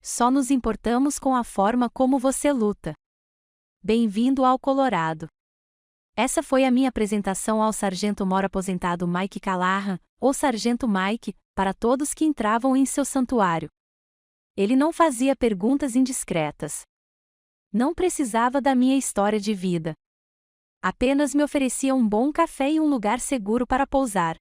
Só nos importamos com a forma como você luta. Bem-vindo ao Colorado." Essa foi a minha apresentação ao sargento-mor aposentado Mike Callahan, ou Sargento Mike, para todos que entravam em seu santuário. Ele não fazia perguntas indiscretas. Não precisava da minha história de vida. Apenas me oferecia um bom café e um lugar seguro para pousar.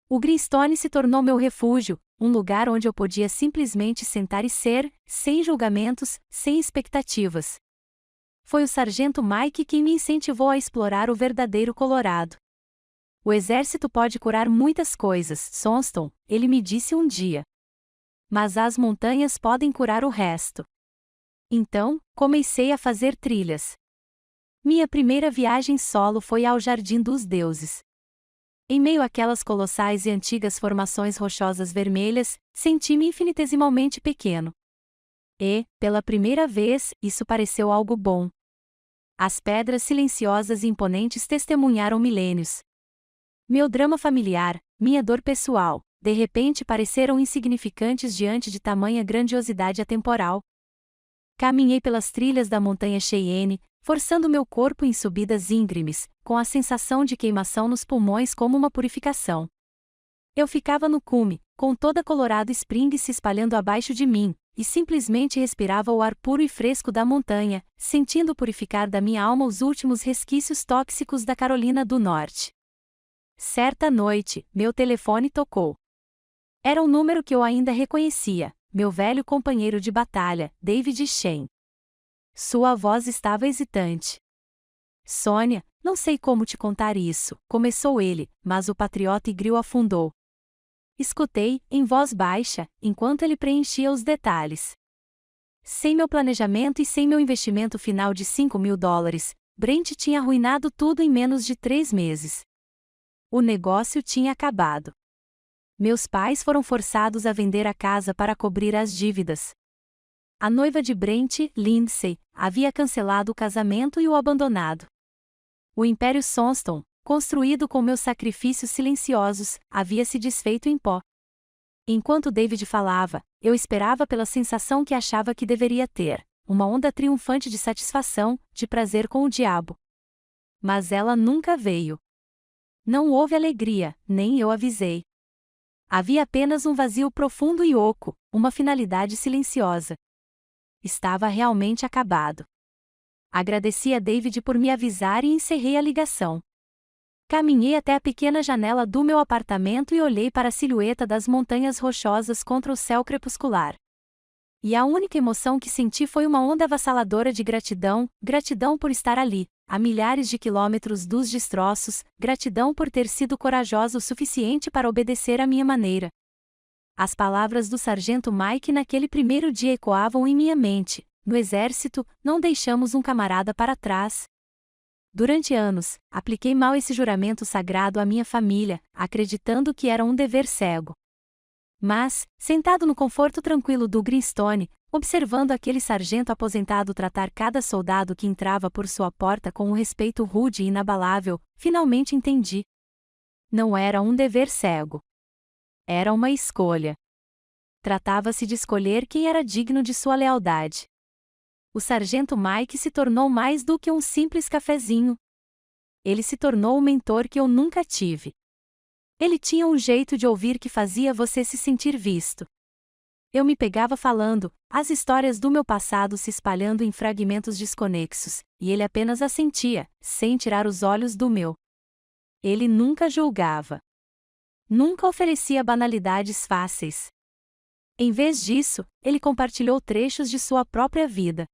O Greenstone se tornou meu refúgio, um lugar onde eu podia simplesmente sentar e ser, sem julgamentos, sem expectativas. Foi o Sargento Mike quem me incentivou a explorar o verdadeiro Colorado. "O exército pode curar muitas coisas, Sonston", ele me disse um dia. "Mas as montanhas podem curar o resto." Então, comecei a fazer trilhas. Minha primeira viagem solo foi ao Jardim dos Deuses. Em meio àquelas colossais e antigas formações rochosas vermelhas, senti-me infinitesimalmente pequeno. E, pela primeira vez, isso pareceu algo bom. As pedras silenciosas e imponentes testemunharam milênios. Meu drama familiar, minha dor pessoal, de repente pareceram insignificantes diante de tamanha grandiosidade atemporal. Caminhei pelas trilhas da montanha Cheyenne, forçando meu corpo em subidas íngremes, com a sensação de queimação nos pulmões como uma purificação. Eu ficava no cume, com toda Colorado Springs se espalhando abaixo de mim, e simplesmente respirava o ar puro e fresco da montanha, sentindo purificar da minha alma os últimos resquícios tóxicos da Carolina do Norte. Certa noite, meu telefone tocou. Era um número que eu ainda reconhecia, meu velho companheiro de batalha, David Shen. Sua voz estava hesitante. "Sônia, não sei como te contar isso", começou ele, mas o patriota Igril afundou. Escutei, em voz baixa, enquanto ele preenchia os detalhes. Sem meu planejamento e sem meu investimento final de $5.000, Brent tinha arruinado tudo em menos de 3 meses. O negócio tinha acabado. Meus pais foram forçados a vender a casa para cobrir as dívidas. A noiva de Brent, Lindsay, havia cancelado o casamento e o abandonado. O Império Sonston, construído com meus sacrifícios silenciosos, havia se desfeito em pó. Enquanto David falava, eu esperava pela sensação que achava que deveria ter, uma onda triunfante de satisfação, de prazer com o diabo. Mas ela nunca veio. Não houve alegria, nem eu avisei. Havia apenas um vazio profundo e oco, uma finalidade silenciosa. Estava realmente acabado. Agradeci a David por me avisar e encerrei a ligação. Caminhei até a pequena janela do meu apartamento e olhei para a silhueta das montanhas rochosas contra o céu crepuscular. E a única emoção que senti foi uma onda avassaladora de gratidão, gratidão por estar ali, a milhares de quilômetros dos destroços, gratidão por ter sido corajosa o suficiente para obedecer à minha maneira. As palavras do sargento Mike naquele primeiro dia ecoavam em minha mente: no exército, não deixamos um camarada para trás. Durante anos, apliquei mal esse juramento sagrado à minha família, acreditando que era um dever cego. Mas, sentado no conforto tranquilo do Greenstone, observando aquele sargento aposentado tratar cada soldado que entrava por sua porta com um respeito rude e inabalável, finalmente entendi. Não era um dever cego. Era uma escolha. Tratava-se de escolher quem era digno de sua lealdade. O sargento Mike se tornou mais do que um simples cafezinho. Ele se tornou o mentor que eu nunca tive. Ele tinha um jeito de ouvir que fazia você se sentir visto. Eu me pegava falando, as histórias do meu passado se espalhando em fragmentos desconexos, e ele apenas assentia, sem tirar os olhos do meu. Ele nunca julgava. Nunca oferecia banalidades fáceis. Em vez disso, ele compartilhou trechos de sua própria vida.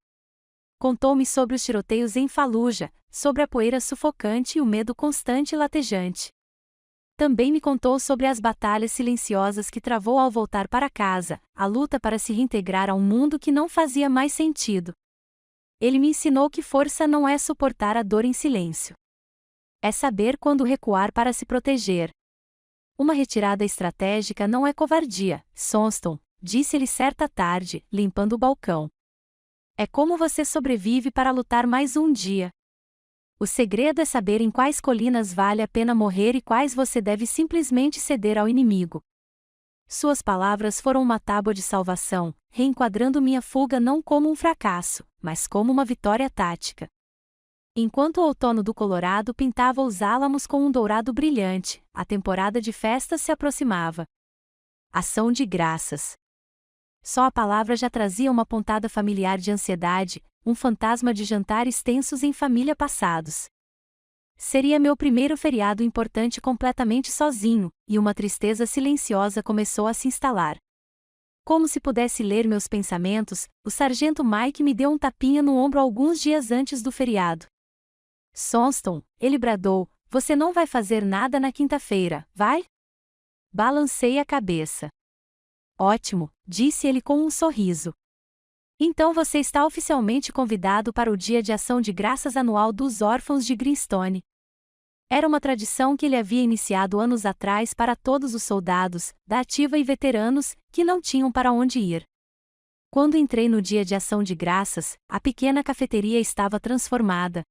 Contou-me sobre os tiroteios em Fallujah, sobre a poeira sufocante e o medo constante e latejante. Também me contou sobre as batalhas silenciosas que travou ao voltar para casa, a luta para se reintegrar a um mundo que não fazia mais sentido. Ele me ensinou que força não é suportar a dor em silêncio. É saber quando recuar para se proteger. Uma retirada estratégica não é covardia, Sonston, disse-lhe certa tarde, limpando o balcão. É como você sobrevive para lutar mais um dia. O segredo é saber em quais colinas vale a pena morrer e quais você deve simplesmente ceder ao inimigo. Suas palavras foram uma tábua de salvação, reenquadrando minha fuga não como um fracasso, mas como uma vitória tática. Enquanto o outono do Colorado pintava os álamos com um dourado brilhante, a temporada de festas se aproximava. Ação de graças. Só a palavra já trazia uma pontada familiar de ansiedade, um fantasma de jantares tensos em família passados. Seria meu primeiro feriado importante completamente sozinho, e uma tristeza silenciosa começou a se instalar. Como se pudesse ler meus pensamentos, o sargento Mike me deu um tapinha no ombro alguns dias antes do feriado. Sonston, ele bradou, você não vai fazer nada na quinta-feira, vai? Balancei a cabeça. Ótimo, disse ele com um sorriso. Então você está oficialmente convidado para o Dia de Ação de Graças anual dos órfãos de Greenstone. Era uma tradição que ele havia iniciado anos atrás para todos os soldados, da ativa e veteranos, que não tinham para onde ir. Quando entrei no Dia de Ação de Graças, a pequena cafeteria estava transformada.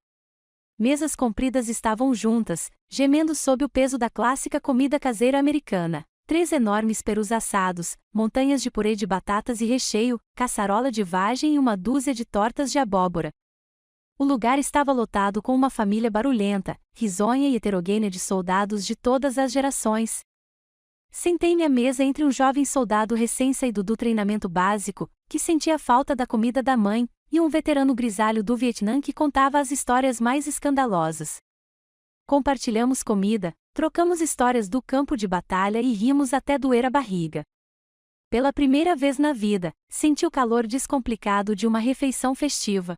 Mesas compridas estavam juntas, gemendo sob o peso da clássica comida caseira americana. 3 enormes perus assados, montanhas de purê de batatas e recheio, caçarola de vagem e uma dúzia de tortas de abóbora. O lugar estava lotado com uma família barulhenta, risonha e heterogênea de soldados de todas as gerações. Sentei-me à mesa entre um jovem soldado recém-saído do treinamento básico, que sentia falta da comida da mãe, e um veterano grisalho do Vietnã que contava as histórias mais escandalosas. Compartilhamos comida, trocamos histórias do campo de batalha e rimos até doer a barriga. Pela primeira vez na vida, senti o calor descomplicado de uma refeição festiva.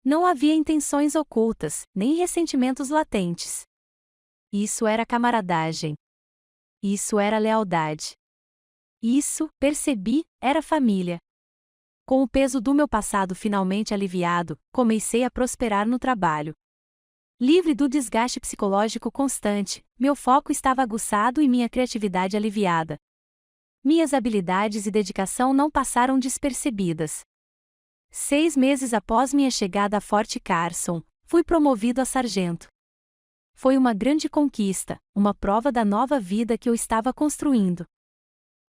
Não havia intenções ocultas, nem ressentimentos latentes. Isso era camaradagem. Isso era lealdade. Isso, percebi, era família. Com o peso do meu passado finalmente aliviado, comecei a prosperar no trabalho. Livre do desgaste psicológico constante, meu foco estava aguçado e minha criatividade aliviada. Minhas habilidades e dedicação não passaram despercebidas. 6 meses após minha chegada a Fort Carson, fui promovido a sargento. Foi uma grande conquista, uma prova da nova vida que eu estava construindo.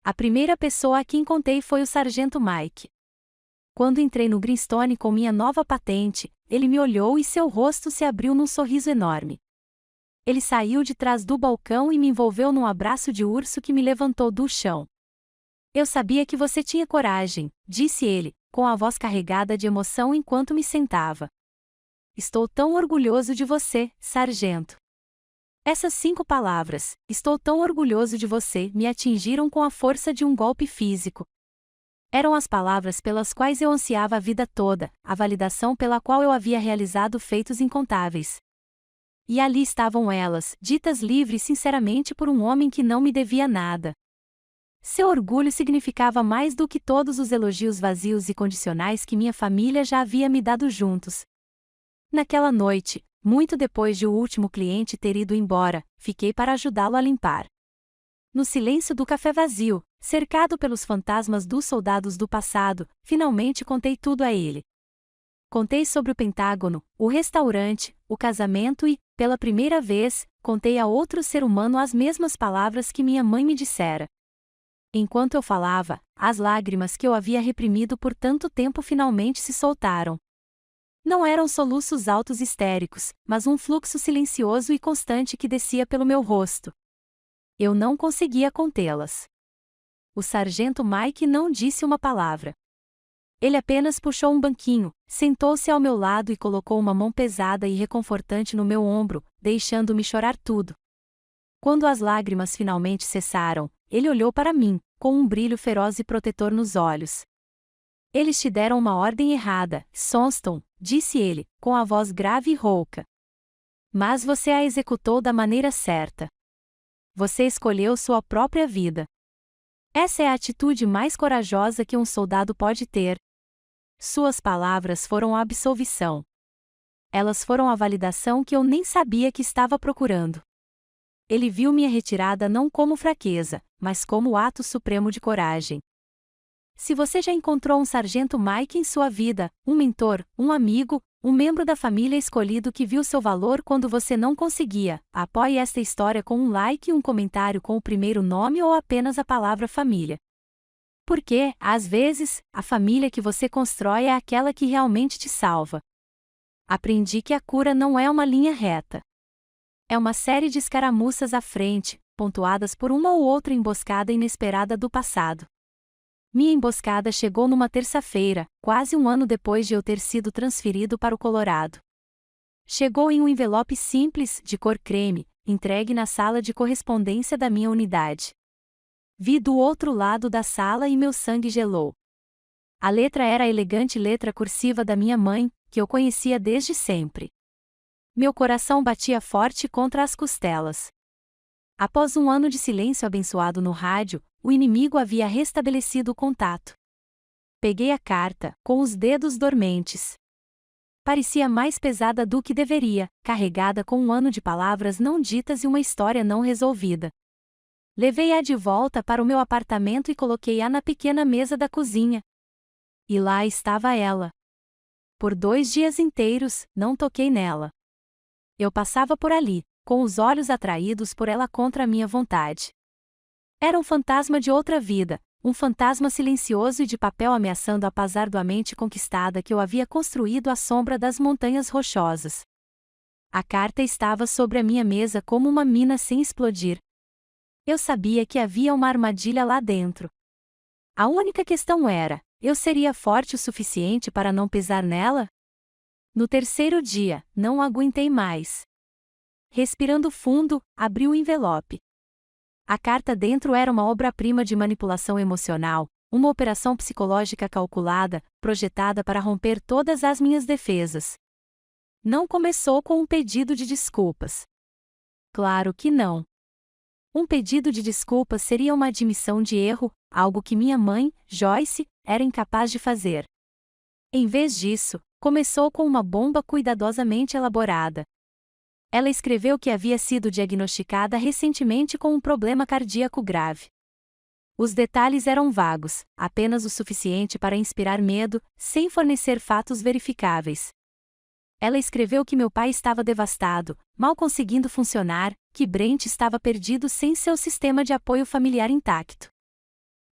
A primeira pessoa a quem contei foi o sargento Mike. Quando entrei no Greenstone com minha nova patente, ele me olhou e seu rosto se abriu num sorriso enorme. Ele saiu de trás do balcão e me envolveu num abraço de urso que me levantou do chão. Eu sabia que você tinha coragem, disse ele, com a voz carregada de emoção enquanto me sentava. Estou tão orgulhoso de você, sargento. Essas 5 palavras, estou tão orgulhoso de você, me atingiram com a força de um golpe físico. Eram as palavras pelas quais eu ansiava a vida toda, a validação pela qual eu havia realizado feitos incontáveis. E ali estavam elas, ditas livre e sinceramente por um homem que não me devia nada. Seu orgulho significava mais do que todos os elogios vazios e condicionais que minha família já havia me dado juntos. Naquela noite, muito depois de o último cliente ter ido embora, fiquei para ajudá-lo a limpar. No silêncio do café vazio, cercado pelos fantasmas dos soldados do passado, finalmente contei tudo a ele. Contei sobre o Pentágono, o restaurante, o casamento e, pela primeira vez, contei a outro ser humano as mesmas palavras que minha mãe me dissera. Enquanto eu falava, as lágrimas que eu havia reprimido por tanto tempo finalmente se soltaram. Não eram soluços altos histéricos, mas um fluxo silencioso e constante que descia pelo meu rosto. Eu não conseguia contê-las. O sargento Mike não disse uma palavra. Ele apenas puxou um banquinho, sentou-se ao meu lado e colocou uma mão pesada e reconfortante no meu ombro, deixando-me chorar tudo. Quando as lágrimas finalmente cessaram, ele olhou para mim, com um brilho feroz e protetor nos olhos. Eles te deram uma ordem errada, Sonston, disse ele, com a voz grave e rouca. Mas você a executou da maneira certa. Você escolheu sua própria vida. Essa é a atitude mais corajosa que um soldado pode ter. Suas palavras foram a absolvição. Elas foram a validação que eu nem sabia que estava procurando. Ele viu minha retirada não como fraqueza, mas como o ato supremo de coragem. Se você já encontrou um sargento Mike em sua vida, um mentor, um amigo, um membro da família escolhido que viu seu valor quando você não conseguia, apoie esta história com um like e um comentário com o primeiro nome ou apenas a palavra família. Porque, às vezes, a família que você constrói é aquela que realmente te salva. Aprendi que a cura não é uma linha reta. É uma série de escaramuças à frente, pontuadas por uma ou outra emboscada inesperada do passado. Minha emboscada chegou numa terça-feira, quase um ano depois de eu ter sido transferido para o Colorado. Chegou em um envelope simples, de cor creme, entregue na sala de correspondência da minha unidade. Vi do outro lado da sala e meu sangue gelou. A letra era a elegante letra cursiva da minha mãe, que eu conhecia desde sempre. Meu coração batia forte contra as costelas. Após um ano de silêncio abençoado no rádio, o inimigo havia restabelecido o contato. Peguei a carta, com os dedos dormentes. Parecia mais pesada do que deveria, carregada com um ano de palavras não ditas e uma história não resolvida. Levei-a de volta para o meu apartamento e coloquei-a na pequena mesa da cozinha. E lá estava ela. Por 2 dias inteiros, não toquei nela. Eu passava por ali, com os olhos atraídos por ela contra a minha vontade. Era um fantasma de outra vida, um fantasma silencioso e de papel ameaçando apazar a mente conquistada que eu havia construído à sombra das montanhas rochosas. A carta estava sobre a minha mesa como uma mina sem explodir. Eu sabia que havia uma armadilha lá dentro. A única questão era: eu seria forte o suficiente para não pisar nela? No 3º dia, não aguentei mais. Respirando fundo, abri o envelope. A carta dentro era uma obra-prima de manipulação emocional, uma operação psicológica calculada, projetada para romper todas as minhas defesas. Não começou com um pedido de desculpas. Claro que não. Um pedido de desculpas seria uma admissão de erro, algo que minha mãe, Joyce, era incapaz de fazer. Em vez disso, começou com uma bomba cuidadosamente elaborada. Ela escreveu que havia sido diagnosticada recentemente com um problema cardíaco grave. Os detalhes eram vagos, apenas o suficiente para inspirar medo, sem fornecer fatos verificáveis. Ela escreveu que meu pai estava devastado, mal conseguindo funcionar, que Brent estava perdido sem seu sistema de apoio familiar intacto.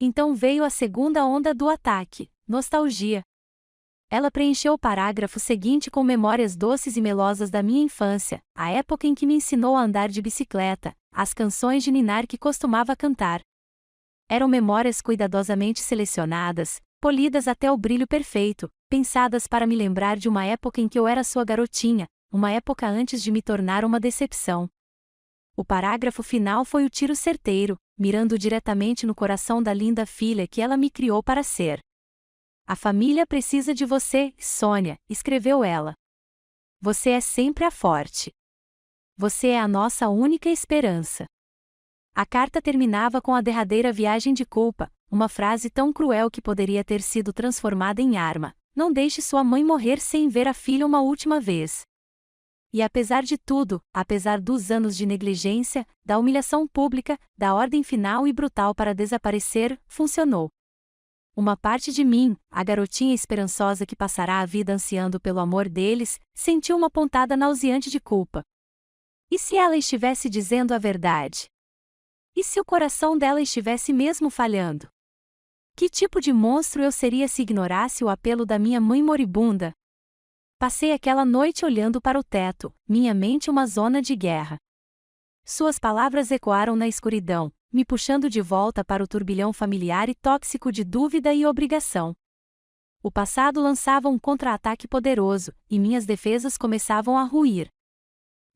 Então veio a segunda onda do ataque, nostalgia. Ela preencheu o parágrafo seguinte com memórias doces e melosas da minha infância, a época em que me ensinou a andar de bicicleta, as canções de ninar que costumava cantar. Eram memórias cuidadosamente selecionadas, polidas até o brilho perfeito, pensadas para me lembrar de uma época em que eu era sua garotinha, uma época antes de me tornar uma decepção. O parágrafo final foi o tiro certeiro, mirando diretamente no coração da linda filha que ela me criou para ser. A família precisa de você, Sônia, escreveu ela. Você é sempre a forte. Você é a nossa única esperança. A carta terminava com a derradeira viagem de culpa, uma frase tão cruel que poderia ter sido transformada em arma. Não deixe sua mãe morrer sem ver a filha uma última vez. E apesar de tudo, apesar dos anos de negligência, da humilhação pública, da ordem final e brutal para desaparecer, funcionou. Uma parte de mim, a garotinha esperançosa que passará a vida ansiando pelo amor deles, sentiu uma pontada nauseante de culpa. E se ela estivesse dizendo a verdade? E se o coração dela estivesse mesmo falhando? Que tipo de monstro eu seria se ignorasse o apelo da minha mãe moribunda? Passei aquela noite olhando para o teto, minha mente uma zona de guerra. Suas palavras ecoaram na escuridão, me puxando de volta para o turbilhão familiar e tóxico de dúvida e obrigação. O passado lançava um contra-ataque poderoso, e minhas defesas começavam a ruir.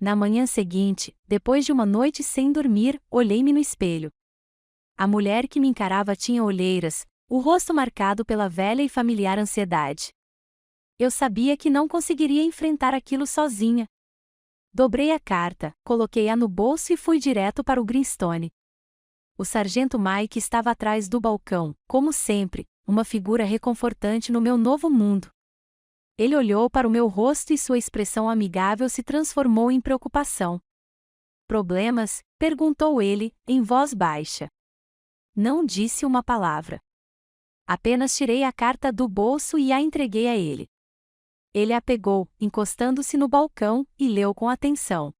Na manhã seguinte, depois de uma noite sem dormir, olhei-me no espelho. A mulher que me encarava tinha olheiras, o rosto marcado pela velha e familiar ansiedade. Eu sabia que não conseguiria enfrentar aquilo sozinha. Dobrei a carta, coloquei-a no bolso e fui direto para o Greenstone. O sargento Mike estava atrás do balcão, como sempre, uma figura reconfortante no meu novo mundo. Ele olhou para o meu rosto e sua expressão amigável se transformou em preocupação. Problemas? Perguntou ele, em voz baixa. Não disse uma palavra. Apenas tirei a carta do bolso e a entreguei a ele. Ele a pegou, encostando-se no balcão, e leu com atenção.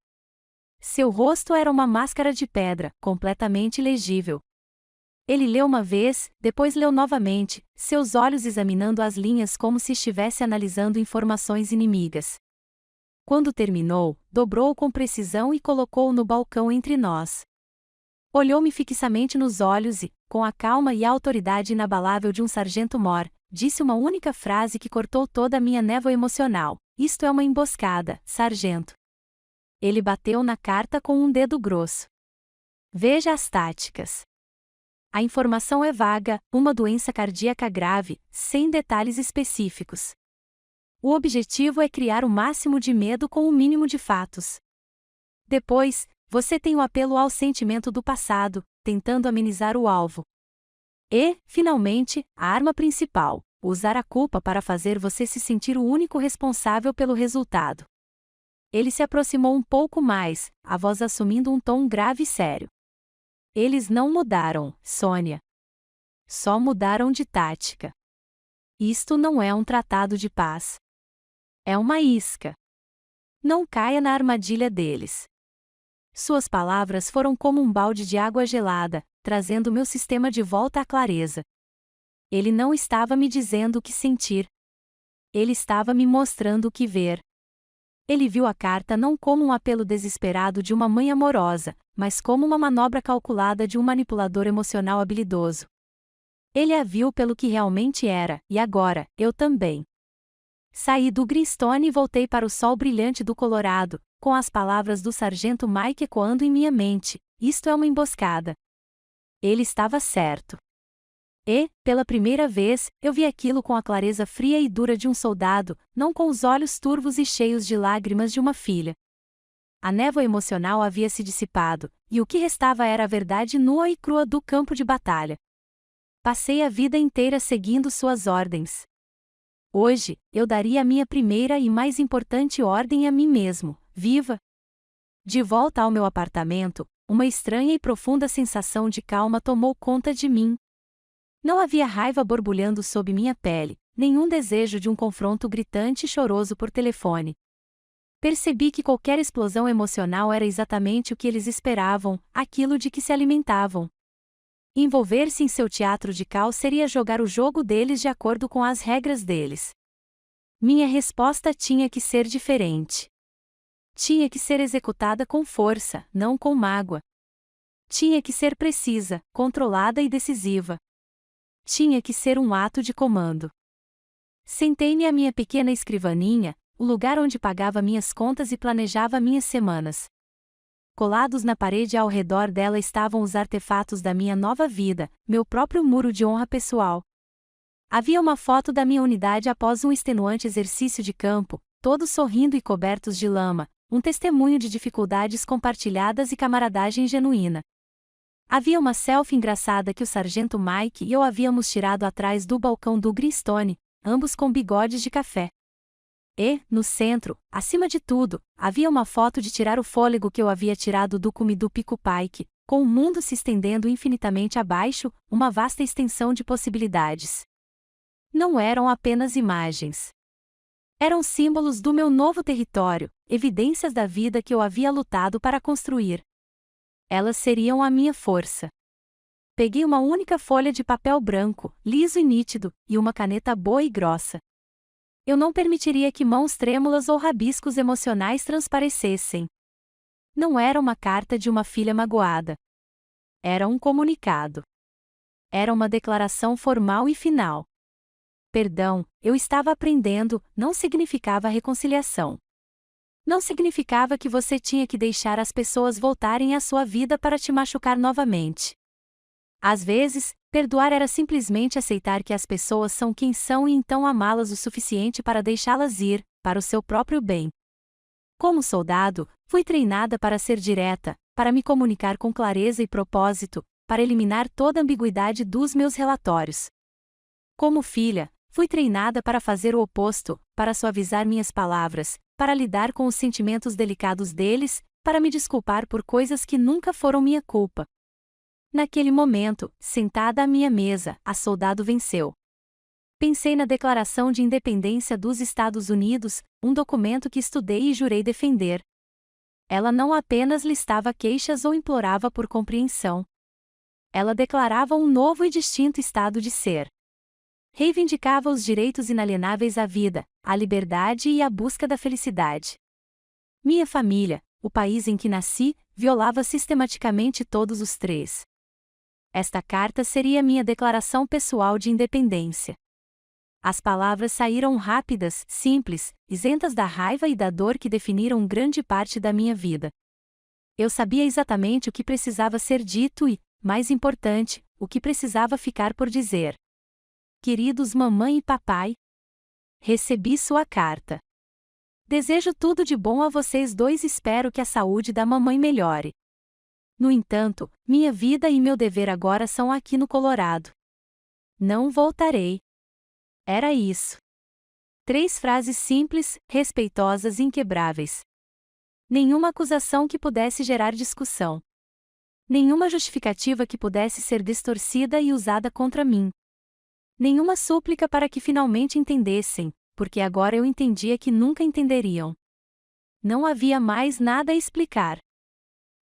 Seu rosto era uma máscara de pedra, completamente legível. Ele leu uma vez, depois leu novamente, seus olhos examinando as linhas como se estivesse analisando informações inimigas. Quando terminou, dobrou-o com precisão e colocou-o no balcão entre nós. Olhou-me fixamente nos olhos e, com a calma e a autoridade inabalável de um sargento-mor, disse uma única frase que cortou toda a minha névoa emocional: isto é uma emboscada, sargento. Ele bateu na carta com um dedo grosso. Veja as táticas. A informação é vaga, uma doença cardíaca grave, sem detalhes específicos. O objetivo é criar o máximo de medo com o mínimo de fatos. Depois, você tem o apelo ao sentimento do passado, tentando amenizar o alvo. E, finalmente, a arma principal: usar a culpa para fazer você se sentir o único responsável pelo resultado. Ele se aproximou um pouco mais, a voz assumindo um tom grave e sério. Eles não mudaram, Sônia. Só mudaram de tática. Isto não é um tratado de paz. É uma isca. Não caia na armadilha deles. Suas palavras foram como um balde de água gelada, trazendo meu sistema de volta à clareza. Ele não estava me dizendo o que sentir. Ele estava me mostrando o que ver. Ele viu a carta não como um apelo desesperado de uma mãe amorosa, mas como uma manobra calculada de um manipulador emocional habilidoso. Ele a viu pelo que realmente era, e agora, eu também. Saí do Greenstone e voltei para o sol brilhante do Colorado, com as palavras do sargento Mike ecoando em minha mente: isto é uma emboscada. Ele estava certo. E, pela primeira vez, eu vi aquilo com a clareza fria e dura de um soldado, não com os olhos turvos e cheios de lágrimas de uma filha. A névoa emocional havia se dissipado, e o que restava era a verdade nua e crua do campo de batalha. Passei a vida inteira seguindo suas ordens. Hoje, eu daria a minha primeira e mais importante ordem a mim mesmo: viva! De volta ao meu apartamento, uma estranha e profunda sensação de calma tomou conta de mim. Não havia raiva borbulhando sob minha pele, nenhum desejo de um confronto gritante e choroso por telefone. Percebi que qualquer explosão emocional era exatamente o que eles esperavam, aquilo de que se alimentavam. Envolver-se em seu teatro de caos seria jogar o jogo deles de acordo com as regras deles. Minha resposta tinha que ser diferente. Tinha que ser executada com força, não com mágoa. Tinha que ser precisa, controlada e decisiva. Tinha que ser um ato de comando. Sentei-me à minha pequena escrivaninha, o lugar onde pagava minhas contas e planejava minhas semanas. Colados na parede ao redor dela estavam os artefatos da minha nova vida, meu próprio muro de honra pessoal. Havia uma foto da minha unidade após um extenuante exercício de campo, todos sorrindo e cobertos de lama, um testemunho de dificuldades compartilhadas e camaradagem genuína. Havia uma selfie engraçada que o sargento Mike e eu havíamos tirado atrás do balcão do Greenstone, ambos com bigodes de café. E, no centro, acima de tudo, havia uma foto de tirar o fôlego que eu havia tirado do cume do Pico Pike, com o mundo se estendendo infinitamente abaixo, uma vasta extensão de possibilidades. Não eram apenas imagens. Eram símbolos do meu novo território, evidências da vida que eu havia lutado para construir. Elas seriam a minha força. Peguei uma única folha de papel branco, liso e nítido, e uma caneta boa e grossa. Eu não permitiria que mãos trêmulas ou rabiscos emocionais transparecessem. Não era uma carta de uma filha magoada. Era um comunicado. Era uma declaração formal e final. Perdão, eu estava aprendendo, não significava reconciliação. Não significava que você tinha que deixar as pessoas voltarem à sua vida para te machucar novamente. Às vezes, perdoar era simplesmente aceitar que as pessoas são quem são e então amá-las o suficiente para deixá-las ir, para o seu próprio bem. Como soldado, fui treinada para ser direta, para me comunicar com clareza e propósito, para eliminar toda ambiguidade dos meus relatórios. Como filha, fui treinada para fazer o oposto, para suavizar minhas palavras, para lidar com os sentimentos delicados deles, para me desculpar por coisas que nunca foram minha culpa. Naquele momento, sentada à minha mesa, a soldado venceu. Pensei na Declaração de Independência dos Estados Unidos, um documento que estudei e jurei defender. Ela não apenas listava queixas ou implorava por compreensão. Ela declarava um novo e distinto estado de ser. Reivindicava os direitos inalienáveis à vida, à liberdade e à busca da felicidade. Minha família, o país em que nasci, violava sistematicamente todos os três. Esta carta seria minha declaração pessoal de independência. As palavras saíram rápidas, simples, isentas da raiva e da dor que definiram grande parte da minha vida. Eu sabia exatamente o que precisava ser dito e, mais importante, o que precisava ficar por dizer. Queridos mamãe e papai, recebi sua carta. Desejo tudo de bom a vocês dois e espero que a saúde da mamãe melhore. No entanto, minha vida e meu dever agora são aqui no Colorado. Não voltarei. Era isso. 3 frases simples, respeitosas e inquebráveis. Nenhuma acusação que pudesse gerar discussão. Nenhuma justificativa que pudesse ser distorcida e usada contra mim. Nenhuma súplica para que finalmente entendessem, porque agora eu entendia que nunca entenderiam. Não havia mais nada a explicar.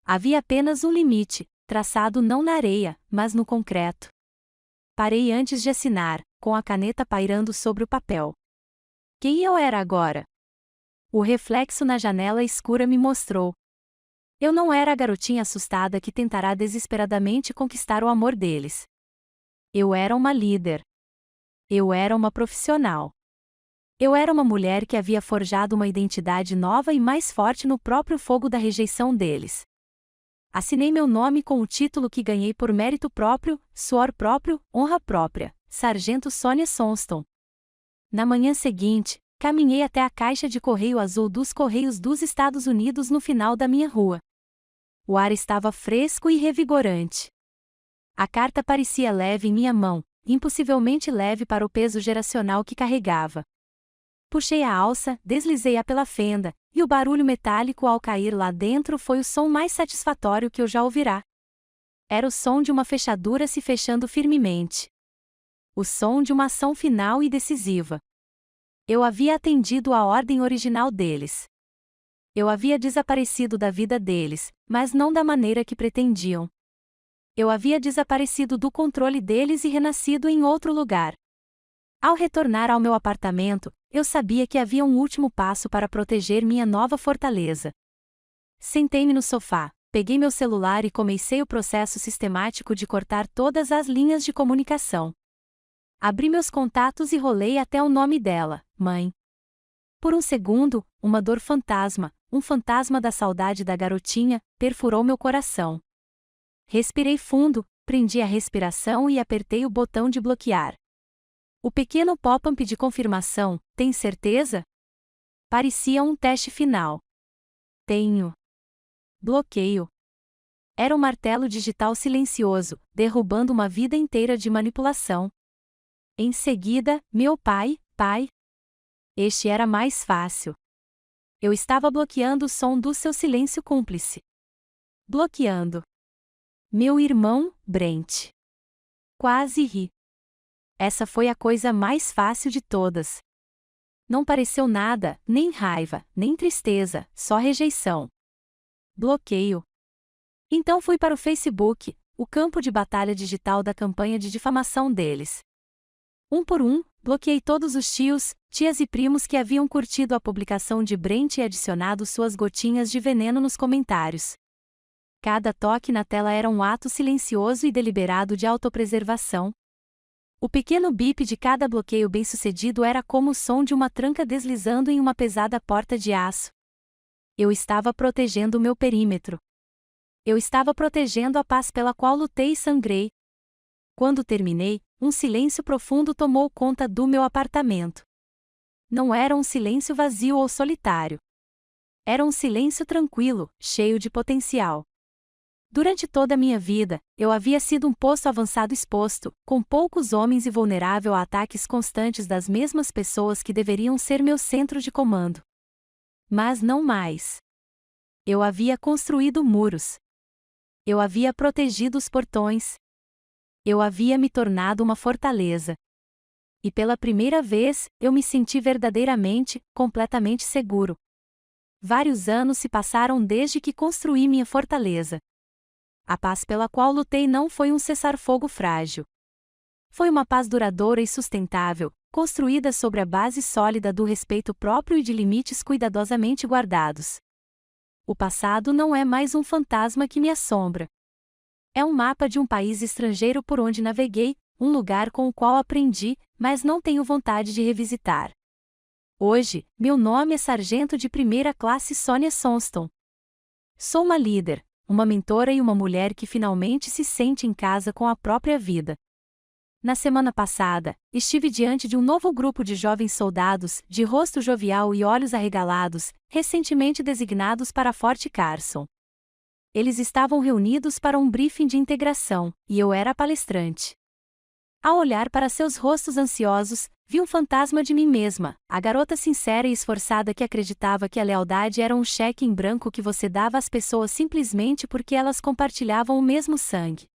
Havia apenas um limite, traçado não na areia, mas no concreto. Parei antes de assinar, com a caneta pairando sobre o papel. Quem eu era agora? O reflexo na janela escura me mostrou. Eu não era a garotinha assustada que tentará desesperadamente conquistar o amor deles. Eu era uma líder. Eu era uma profissional. Eu era uma mulher que havia forjado uma identidade nova e mais forte no próprio fogo da rejeição deles. Assinei meu nome com o título que ganhei por mérito próprio, suor próprio, honra própria, Sargento Sonia Sonston. Na manhã seguinte, caminhei até a caixa de correio azul dos Correios dos Estados Unidos no final da minha rua. O ar estava fresco e revigorante. A carta parecia leve em minha mão, impossivelmente leve para o peso geracional que carregava. Puxei a alça, deslizei-a pela fenda, e o barulho metálico ao cair lá dentro foi o som mais satisfatório que eu já ouvirá. Era o som de uma fechadura se fechando firmemente. O som de uma ação final e decisiva. Eu havia atendido à ordem original deles. Eu havia desaparecido da vida deles, mas não da maneira que pretendiam. Eu havia desaparecido do controle deles e renascido em outro lugar. Ao retornar ao meu apartamento, eu sabia que havia um último passo para proteger minha nova fortaleza. Sentei-me no sofá, peguei meu celular e comecei o processo sistemático de cortar todas as linhas de comunicação. Abri meus contatos e rolei até o nome dela, mãe. Por um segundo, uma dor fantasma, um fantasma da saudade da garotinha, perfurou meu coração. Respirei fundo, prendi a respiração e apertei o botão de bloquear. O pequeno pop-up de confirmação, tem certeza? Parecia um teste final. Tenho. Bloqueio. Era um martelo digital silencioso, derrubando uma vida inteira de manipulação. Em seguida, meu pai. Este era mais fácil. Eu estava bloqueando o som do seu silêncio cúmplice. Bloqueando. Meu irmão, Brent. Quase ri. Essa foi a coisa mais fácil de todas. Não pareceu nada, nem raiva, nem tristeza, só rejeição. Bloqueio. Então fui para o Facebook, o campo de batalha digital da campanha de difamação deles. Um por um, bloqueei todos os tios, tias e primos que haviam curtido a publicação de Brent e adicionado suas gotinhas de veneno nos comentários. Cada toque na tela era um ato silencioso e deliberado de autopreservação. O pequeno bip de cada bloqueio bem-sucedido era como o som de uma tranca deslizando em uma pesada porta de aço. Eu estava protegendo o meu perímetro. Eu estava protegendo a paz pela qual lutei e sangrei. Quando terminei, um silêncio profundo tomou conta do meu apartamento. Não era um silêncio vazio ou solitário. Era um silêncio tranquilo, cheio de potencial. Durante toda a minha vida, eu havia sido um posto avançado exposto, com poucos homens e vulnerável a ataques constantes das mesmas pessoas que deveriam ser meu centro de comando. Mas não mais. Eu havia construído muros. Eu havia protegido os portões. Eu havia me tornado uma fortaleza. E pela primeira vez, eu me senti verdadeiramente, completamente seguro. Vários anos se passaram desde que construí minha fortaleza. A paz pela qual lutei não foi um cessar-fogo frágil. Foi uma paz duradoura e sustentável, construída sobre a base sólida do respeito próprio e de limites cuidadosamente guardados. O passado não é mais um fantasma que me assombra. É um mapa de um país estrangeiro por onde naveguei, um lugar com o qual aprendi, mas não tenho vontade de revisitar. Hoje, meu nome é Sargento de Primeira Classe Sonia Sonston. Sou uma líder, uma mentora e uma mulher que finalmente se sente em casa com a própria vida. Na semana passada, estive diante de um novo grupo de jovens soldados, de rosto jovial e olhos arregalados, recentemente designados para Fort Carson. Eles estavam reunidos para um briefing de integração, e eu era a palestrante. Ao olhar para seus rostos ansiosos, vi um fantasma de mim mesma, a garota sincera e esforçada que acreditava que a lealdade era um cheque em branco que você dava às pessoas simplesmente porque elas compartilhavam o mesmo sangue.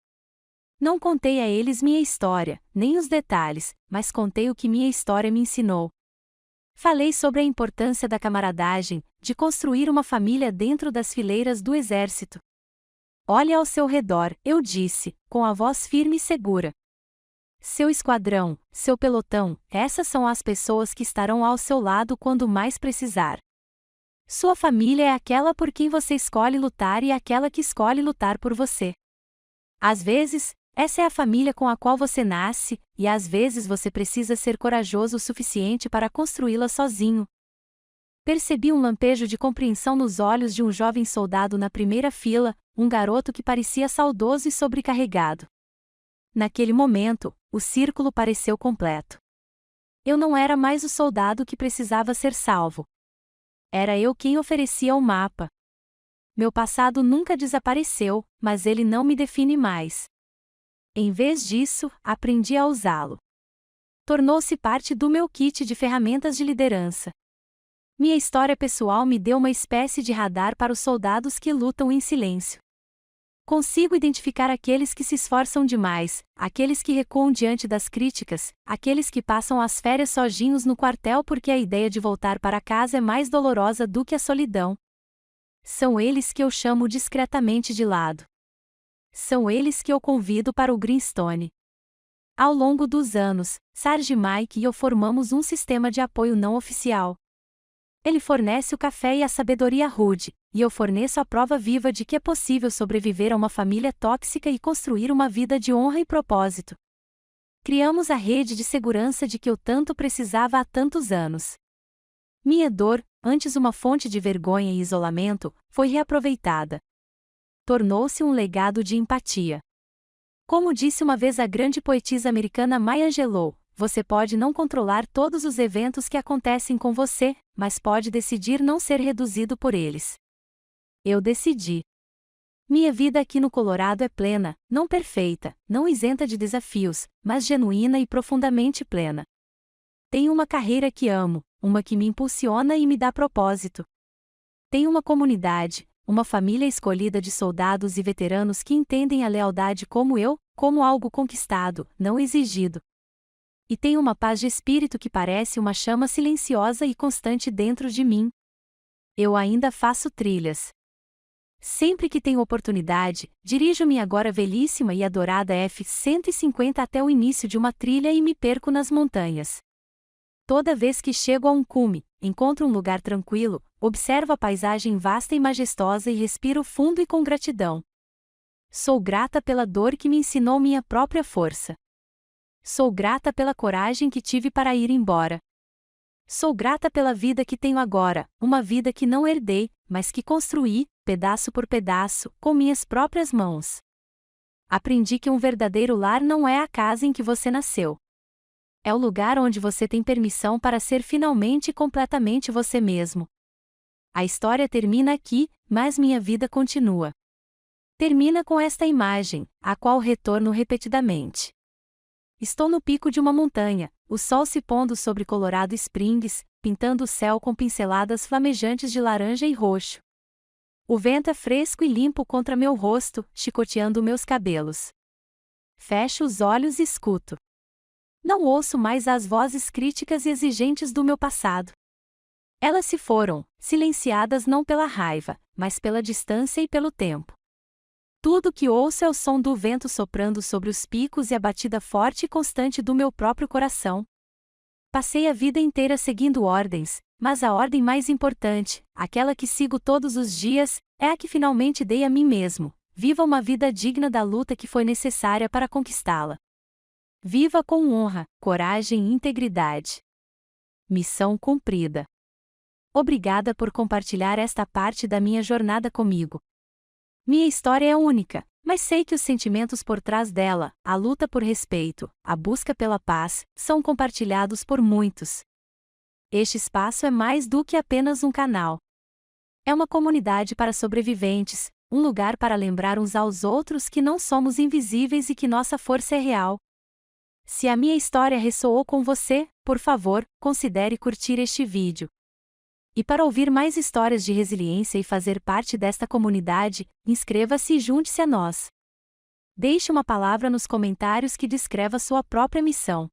Não contei a eles minha história, nem os detalhes, mas contei o que minha história me ensinou. Falei sobre a importância da camaradagem, de construir uma família dentro das fileiras do exército. Olhe ao seu redor, eu disse, com a voz firme e segura. Seu esquadrão, seu pelotão, essas são as pessoas que estarão ao seu lado quando mais precisar. Sua família é aquela por quem você escolhe lutar e aquela que escolhe lutar por você. Às vezes, essa é a família com a qual você nasce, e às vezes você precisa ser corajoso o suficiente para construí-la sozinho. Percebi um lampejo de compreensão nos olhos de um jovem soldado na primeira fila, um garoto que parecia saudoso e sobrecarregado. Naquele momento, o círculo pareceu completo. Eu não era mais o soldado que precisava ser salvo. Era eu quem oferecia o mapa. Meu passado nunca desapareceu, mas ele não me define mais. Em vez disso, aprendi a usá-lo. Tornou-se parte do meu kit de ferramentas de liderança. Minha história pessoal me deu uma espécie de radar para os soldados que lutam em silêncio. Consigo identificar aqueles que se esforçam demais, aqueles que recuam diante das críticas, aqueles que passam as férias sozinhos no quartel porque a ideia de voltar para casa é mais dolorosa do que a solidão. São eles que eu chamo discretamente de lado. São eles que eu convido para o Greenstone. Ao longo dos anos, Sarge Mike e eu formamos um sistema de apoio não oficial. Ele fornece o café e a sabedoria rude, e eu forneço a prova viva de que é possível sobreviver a uma família tóxica e construir uma vida de honra e propósito. Criamos a rede de segurança de que eu tanto precisava há tantos anos. Minha dor, antes uma fonte de vergonha e isolamento, foi reaproveitada. Tornou-se um legado de empatia. Como disse uma vez a grande poetisa americana Maya Angelou, você pode não controlar todos os eventos que acontecem com você, mas pode decidir não ser reduzido por eles. Eu decidi. Minha vida aqui no Colorado é plena, não perfeita, não isenta de desafios, mas genuína e profundamente plena. Tenho uma carreira que amo, uma que me impulsiona e me dá propósito. Tenho uma comunidade, uma família escolhida de soldados e veteranos que entendem a lealdade como algo conquistado, não exigido. E tenho uma paz de espírito que parece uma chama silenciosa e constante dentro de mim. Eu ainda faço trilhas. Sempre que tenho oportunidade, dirijo minha agora velhíssima e adorada F-150 até o início de uma trilha e me perco nas montanhas. Toda vez que chego a um cume, encontro um lugar tranquilo, observo a paisagem vasta e majestosa e respiro fundo e com gratidão. Sou grata pela dor que me ensinou minha própria força. Sou grata pela coragem que tive para ir embora. Sou grata pela vida que tenho agora, uma vida que não herdei, mas que construí, pedaço por pedaço, com minhas próprias mãos. Aprendi que um verdadeiro lar não é a casa em que você nasceu. É o lugar onde você tem permissão para ser finalmente e completamente você mesmo. A história termina aqui, mas minha vida continua. Termina com esta imagem, a qual retorno repetidamente. Estou no pico de uma montanha, o sol se pondo sobre Colorado Springs, pintando o céu com pinceladas flamejantes de laranja e roxo. O vento é fresco e limpo contra meu rosto, chicoteando meus cabelos. Fecho os olhos e escuto. Não ouço mais as vozes críticas e exigentes do meu passado. Elas se foram, silenciadas não pela raiva, mas pela distância e pelo tempo. Tudo que ouço é o som do vento soprando sobre os picos e a batida forte e constante do meu próprio coração. Passei a vida inteira seguindo ordens, mas a ordem mais importante, aquela que sigo todos os dias, é a que finalmente dei a mim mesmo. Viva uma vida digna da luta que foi necessária para conquistá-la. Viva com honra, coragem e integridade. Missão cumprida. Obrigada por compartilhar esta parte da minha jornada comigo. Minha história é única, mas sei que os sentimentos por trás dela, a luta por respeito, a busca pela paz, são compartilhados por muitos. Este espaço é mais do que apenas um canal. É uma comunidade para sobreviventes, um lugar para lembrar uns aos outros que não somos invisíveis e que nossa força é real. Se a minha história ressoou com você, por favor, considere curtir este vídeo. E para ouvir mais histórias de resiliência e fazer parte desta comunidade, inscreva-se e junte-se a nós. Deixe uma palavra nos comentários que descreva sua própria missão.